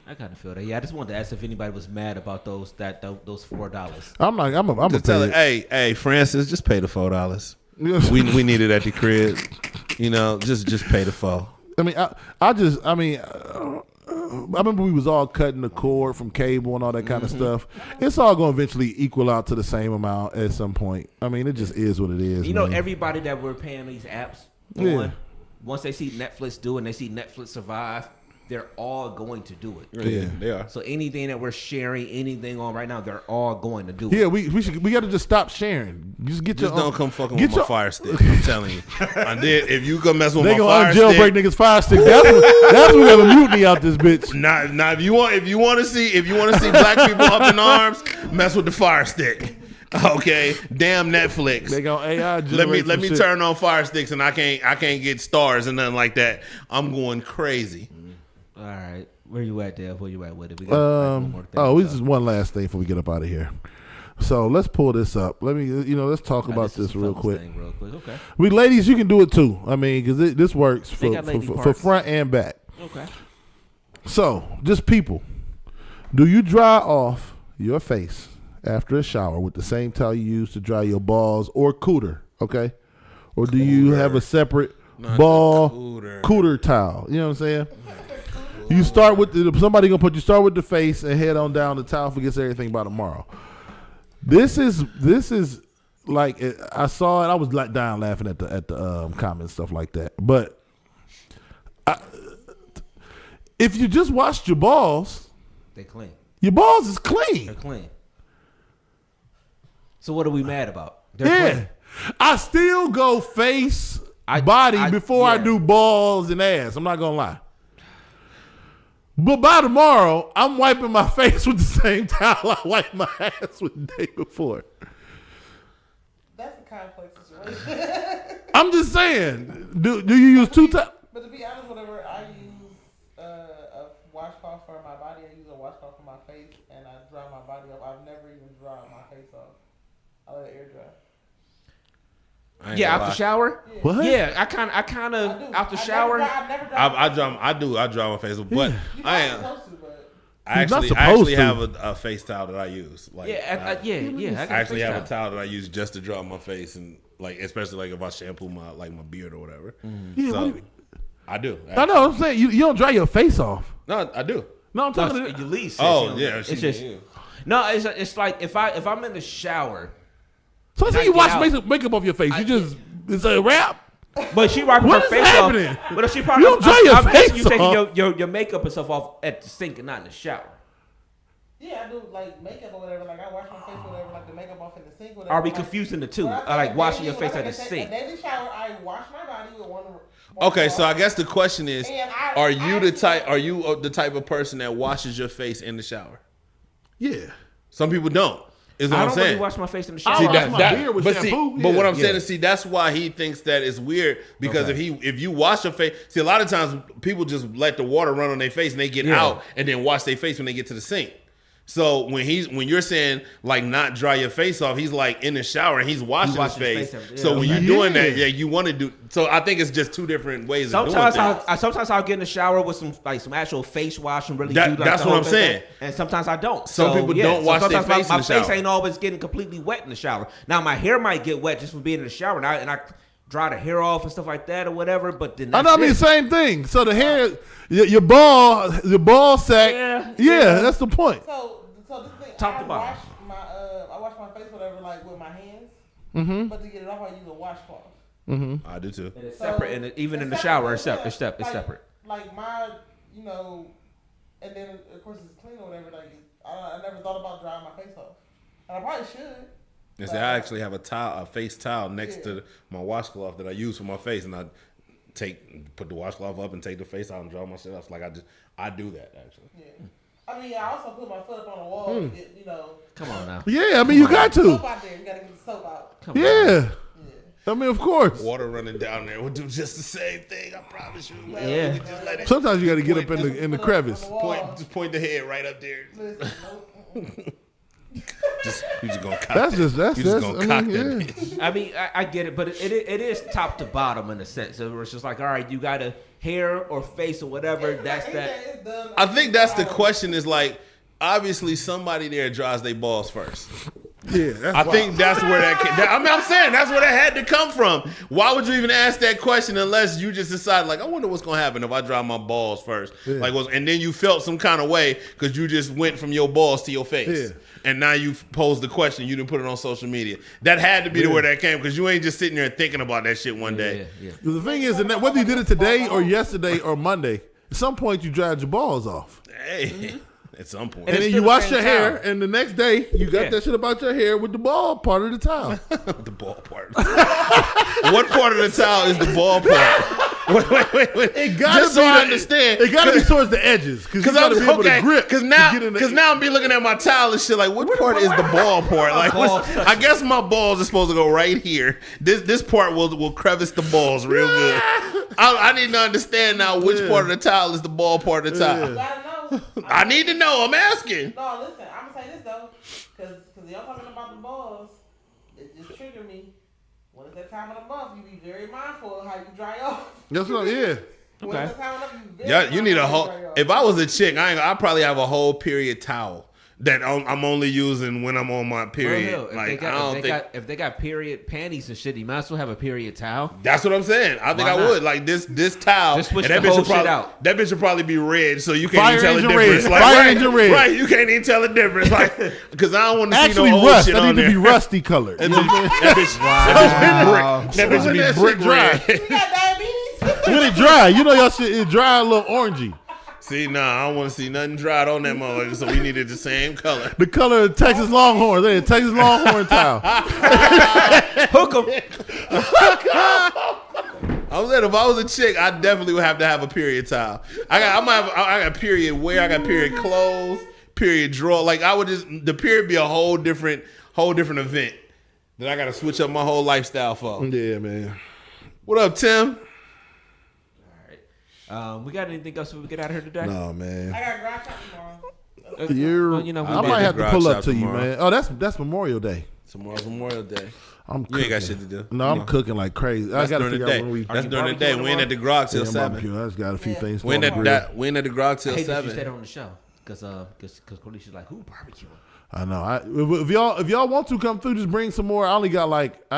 I kind of feel that. Yeah, I just wanted to ask if anybody was mad about those $4. I'm a tell it. Hey, Francis, just pay the $4. we need it at the crib. Just pay the $4. I remember we was all cutting the cord from cable and all that kind of stuff. It's all going to eventually equal out to the same amount at some point. I mean, it just is what it is. Everybody that we're paying these apps on, once they see Netflix do it and they see Netflix survive, they're all going to do it. Yeah, they are. So anything that we're sharing, anything on right now, they're all going to do it. Yeah, we got to just stop sharing. Just don't come fucking with my Fire Stick. I'm telling you. If you come mess with my Fire Stick, they gonna jailbreak niggas Fire Stick. That's when we have a mutiny out this bitch. Now, if you want to see black people up in arms, mess with the Fire Stick. Okay, damn Netflix. They go AI. Let me turn on Fire Sticks and I can't get stars and nothing like that. I'm going crazy. All right, where you at, Dev? Where you at with it? We got one more thing. This is one last thing before we get up out of here. So let's pull this up. Let's talk about this real quick. Okay. Ladies, you can do it too. I mean, because this works for front and back. Okay. So, just people, do you dry off your face after a shower with the same towel you use to dry your balls or cooter? Okay, or do you have a separate cooter towel? You know what I'm saying? You start with somebody gonna put you start with the face and head on down. The towel forgets everything by tomorrow. This is like I saw it. I was dying laughing at the comments, stuff like that. But if you just washed your balls, they clean. Your balls is clean. They're clean. So what are we mad about? They're clean. I still go face body before I do balls and ass. I'm not gonna lie. But by tomorrow, I'm wiping my face with the same towel I wiped my ass with the day before. That's a complex situation. I'm just saying. Do you use two towels? But to be honest, whenever I use a washcloth for my body, I use a washcloth for my face, and I dry my body off. I've never even dried my face off. I let it air dry. Yeah, out the shower. Yeah. What? Yeah, I kind of out the shower. I dry my face, but I actually have a face towel that I use. Like, I actually have a towel that I use just to dry my face, and like especially like if I shampoo my beard or whatever. Yeah, so I do. I know. I'm saying you don't dry your face off. No, I do. No, I'm talking to you least. Oh yeah, it's just no. It's like if I'm in the shower. So let's say you wash makeup off your face. It's a wrap. But she wiping her face happening? off. But if she probably You don't dry your face you taking off. your makeup and stuff off at the sink and not in the shower. Yeah, I do like makeup or whatever. Like I wash my face or whatever, like the makeup off in the sink. Whatever. Are we confusing the two? Like washing your face at the sink. A daily shower, I wash my body with one. Okay, so I guess the question is, are you the type of person that washes your face in the shower? Yeah. Some people don't. Is what I I'm don't saying. really wash my face in the shower. I wash my beard with shampoo. But what I'm saying is, that's why he thinks that it's weird because if you wash your face, a lot of times people just let the water run on their face and they get out and then wash their face when they get to the sink. So when you're saying like not dry your face off, he's like in the shower and he's washing his face. So when you're doing that, you want to do. So I think it's just two different ways of doing things. Sometimes I'll get in the shower with some actual face wash and really do that's what I'm saying. And sometimes I don't. Some people don't wash their face in the shower. My face ain't always getting completely wet in the shower. Now my hair might get wet just from being in the shower, and I dry the hair off and stuff like that or whatever. But then I mean same thing. So the hair, your ball sack. Yeah, that's the point. So this thing, Top I to bottom. wash my face whatever like with my hands. Mm-hmm. But to get it off, I use a washcloth. Mm-hmm. I do too. And it's separate, and even in the shower, it's separate. Like my, and then of course it's clean or whatever. Like I never thought about drying my face off, and I probably should. I actually have a face towel next to my washcloth that I use for my face, and I put the washcloth up and take the face out and dry my shit off. Like I do that actually. Yeah. I mean, I also put my foot up on the wall to get, Come on now. Yeah, I mean, you got to. Soap out there. You got to get the soap out. Yeah. I mean, of course. Water running down there would do just the same thing. I promise you. Yeah. Just let it Sometimes you got to get up in the crevice. point the head right up there. You just gonna cock That's just that bitch. I mean, I get it, but it is top to bottom in a sense. So it's just like, all right, you got a hair or face or whatever. That's that. I think that's the question. Is like, obviously somebody there dries their balls first. Yeah, I think that's where that came. I'm saying that's where that had to come from. Why would you even ask that question unless you just decide, like, I wonder what's gonna happen if I dry my balls first, and then you felt some kind of way because you just went from your balls to your face, and now you posed the question. You didn't put it on social media. That had to be where that came because you ain't just sitting there thinking about that shit one day. The thing is, whether you did it today or yesterday or Monday, at some point you dried your balls off. Hey. Mm-hmm. At some point. And then you wash your hair, and the next day you got that shit about your hair with the ball part of the towel. The ball part. What part of the towel is the ball part? Wait. It gotta just so I understand. It gotta be towards the edges because I'm be able to grip. Because now I'm be looking at my towel and shit like, what part is the ball part? Like, I guess my balls are supposed to go right here. This part will crevice the balls real good. I need to understand now which part of the towel is the ball part of the towel. You gotta know. I need to know. I'm asking. No, listen. I'm gonna say this though, because y'all talking about the it's that time of the month, you be very mindful of how you dry off. That's what. Yeah. When Okay. it's that time of the month, you very Yeah, you need a mindful whole. how you dry off. If I was a chick, I'd probably have a whole period towel that I'm only using when I'm on my period. Well, hell, Like I don't think. if they got period panties and shit, you might as well have a period towel. That's what I'm saying. I think Why I not? would like this towel. Just switch and that the bitch whole would probably, shit out. That bitch would probably be red, so you can't Fire even tell the engine difference. red. Like, Fire right, engine red. right, you can't even tell the difference. Like, because I don't want to see Actually, no old rust. shit That on need to there. be rusty colored. That bitch So be when brick that dry. red. You got diabetes? When it dry, you know your shit is dry, a little orangey. See, nah, I don't want to see nothing dried on that motherfucker, so we needed the same color. The color of Texas Longhorns. They Texas Longhorn towel. Hook 'em. I said if I was a chick, I definitely would have to have a period towel. I got period wear, I got period clothes, period draw. Like the period be a whole different event that I got to switch up my whole lifestyle for. Yeah, man. What up, Tim? We got anything else before we get out of here today? No, man. I got grind shop tomorrow. Well, you know, I we might have to garage pull shop up to you, tomorrow. man. Oh, that's Memorial Day. Tomorrow's Memorial Day. I'm You cooking. ain't got shit to do. No, I'm cooking like crazy. I That's got to during the figure out day. when we. That's you during the day. barbecuing We ain't at the grog till Yeah, 7. barbecue. I just got a few things. We ain't for at the that. We ain't at the grog till I hate that you 7. stayed on the show because Cornisha's like, who barbecuing? I know. If y'all want to come through, just bring some more. I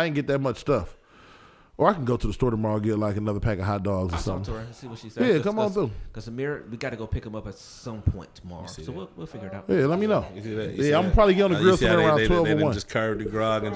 ain't get that much stuff. Or I can go to the store tomorrow and get like another pack of hot dogs or I'll talk something. to her and see what she says. Yeah, come on through. Because Amir, we got to go pick him up at some point tomorrow. So we'll figure it out. Yeah, let me know. You see that? Yeah, I'm probably get on the grill somewhere around 12 or 1. Just curved the grog and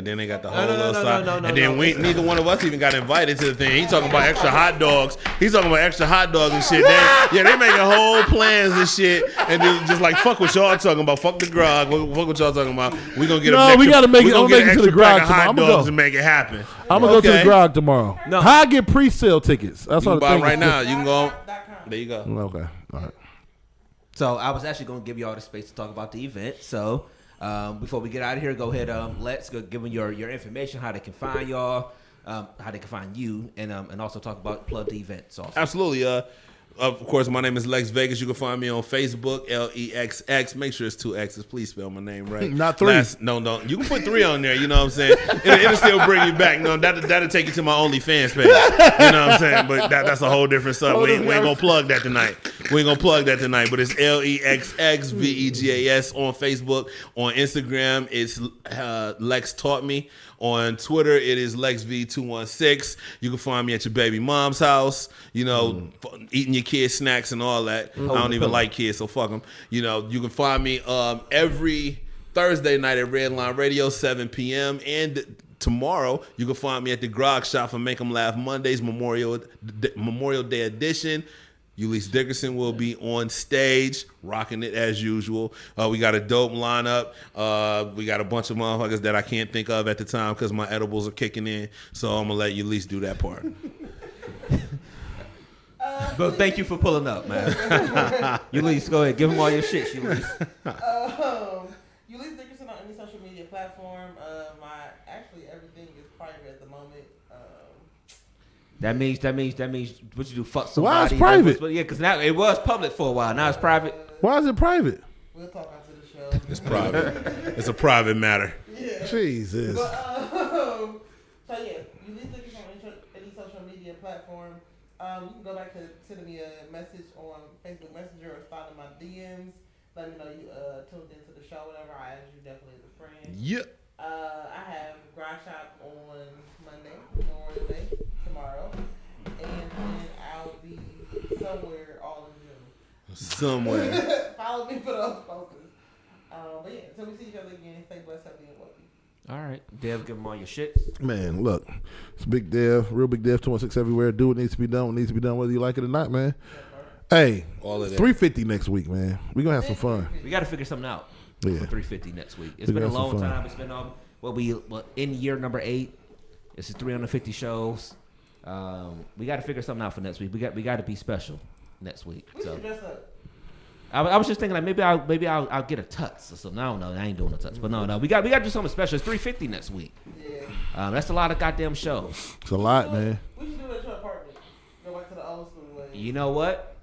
then they got the whole no, little no, side. no, And then neither one of us even got invited to the thing. He's talking about extra hot dogs. He's talking about extra hot dogs and shit. They making whole plans and shit. And just like fuck what y'all talking about. Fuck the grog. Fuck what y'all talking about. We gonna get No, we gotta make it- we gonna I'm get an making it to the extra pack grog of tomorrow. hot I'ma dogs go. and make it happen. I'm gonna go to the grog tomorrow. No. How I get pre-sale tickets? That's You all can the buy thing right is- now. You can go. There you go. Okay, all right. So I was actually going to give you all the space to talk about the event. So before we get out of here, go ahead. Let's go give them your information, how they can find y'all, how they can find you, and also talk about plug the events. Also. Absolutely. Of course, my name is Lex Vegas. You can find me on Facebook, LEXX. Make sure it's 2 X's. Please spell my name right. Not 3. No. You can put 3 on there. You know what I'm saying? It'll still bring you back. No, that'll take you to my OnlyFans page. You know what I'm saying? But that's a whole different stuff. We ain't gonna plug that tonight. But it's LEXXVEGAS on Facebook. On Instagram, it's Lex Taught Me. On Twitter, it is LexV216. You can find me at your baby mom's house, eating your kids' snacks and all that. I don't even like kids, so fuck them. You can find me every Thursday night at Redline Radio, 7 p.m. And tomorrow, you can find me at the Grog Shop for Make 'em Laugh Mondays, Memorial Day edition. Ulysses Dickerson will be on stage, rocking it as usual. We got a dope lineup. We got a bunch of motherfuckers that I can't think of at the time because my edibles are kicking in. So I'm going to let Ulysses do that part. But thank you for pulling up, man. Ulysses, go ahead. Give them all your shit, Ulysses. Ulysses Dickerson on any social media platform. Everything is private at the moment. That means what you do, fuck somebody. Why it's private? Yeah, because now it was public for a while. Now it's private. Why is it private? We'll talk after the show. It's private. It's a private matter. Yeah. Jesus. But, so yeah, Ulysses Dickerson on any social media platform. You can go back to send me a message on Facebook Messenger or slide in my DMs. Let me know you tuned into the show, whatever. I add you definitely as a friend. Yep. I have Grind Shop on Monday, Memorial Day, tomorrow. And then I'll be somewhere all in June. Somewhere. Follow me for those focus. But yeah, until we see each other again, stay blessed, healthy, and wealthy. All right. Dev, give them all your shit. Man, look, it's Big Dev, Real Big Dev 216 everywhere. Do what needs to be done. What needs to be done, whether you like it or not, man. Hey, All of that. 350 next week, man. We're going to have some fun. We got to figure something out Yeah. for 350 next week. It's We been a got some long fun. time. It's been in year number 8. This is 350 shows. We got to figure something out for next week. We got to be special next week. We So should dress up. I was just thinking like maybe I'll get a tux or something. I don't know. I ain't doing a tux, but no. We got to do something special. It's 350 next week. Yeah. That's a lot of goddamn shows. It's a lot, man. We should do it at your apartment. Go back to the old school way. You know what?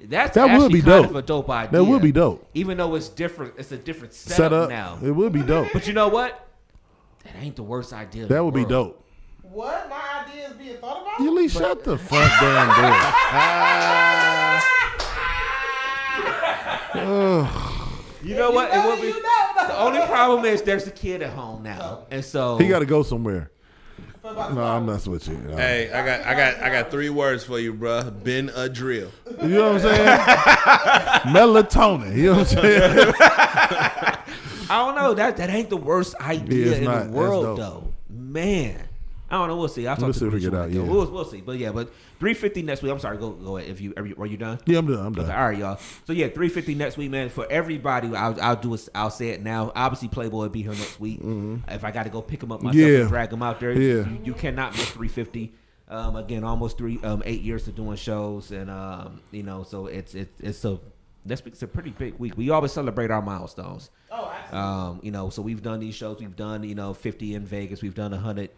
That would actually be kind dope. of a dope idea. That would be dope. Even though it's different. It's a different Set setup up now. It would be dope. But you know what? That ain't the worst idea. That would be dope. What? My idea is being thought about? You least shut the front damn door. You know what? It would be. You know. The only problem is there's a kid at home now, and so He got to go somewhere. No, I'm messing with you. Hey, I got 3 words for you, bruh. Benadryl. You know what I'm saying? Melatonin. You know what I'm saying? I don't know. That ain't the worst idea in not. the world, That's though. Man. I don't know. We'll see. I'll talk to figure it out. Yeah. We'll see. But yeah, but 350 next week. I'm sorry. Go ahead. Are you done? Yeah, I'm done. Okay, all right, y'all. So yeah, 350 next week, man. For everybody, I'll say it now. Obviously, Playboy will be here next week. If I got to go pick him up myself and drag him out there, you cannot miss 350. Again, almost 8 years of doing shows, and so it's a pretty big week. We always celebrate our milestones. Oh, absolutely. So we've done these shows. We've done, 50 in Vegas. We've done 100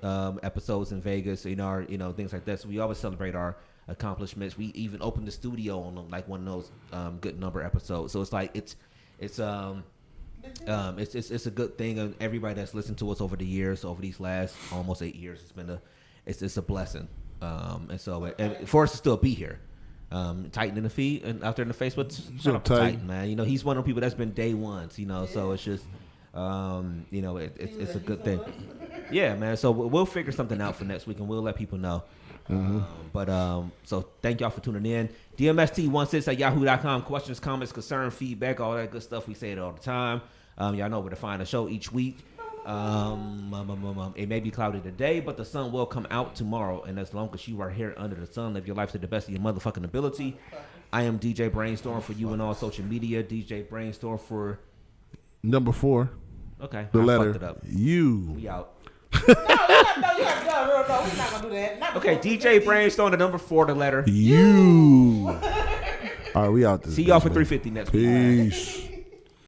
episodes in Vegas. Things like that. So we always celebrate our accomplishments. We even opened the studio on like one of those good number episodes. So it's like it's a good thing. And everybody that's listened to us over the years, over these last almost 8 years, it's a blessing. And for us to still be here. Titan in the feed and out there in the Facebook. Shut up, Titan, man. He's one of the people that's been day ones. So it's just, it's a good thing. Yeah, man. So we'll figure something out for next week, and we'll let people know. So thank y'all for tuning in. DMST16@yahoo.com. Questions, comments, concern, feedback, all that good stuff. We say it all the time. Y'all know where to find the show each week. It may be cloudy today, but the sun will come out tomorrow. And as long as you are here under the sun, live your life to the best of your motherfucking ability. I am DJ Brainstorm for you and all social media. DJ Brainstorm for number 4. Okay, the I letter fucked it up. U. We out. No, we're not gonna do that. Okay, DJ Brainstorm, the number 4, the letter U. All right, we out this. See y'all for 350 next week. Peace.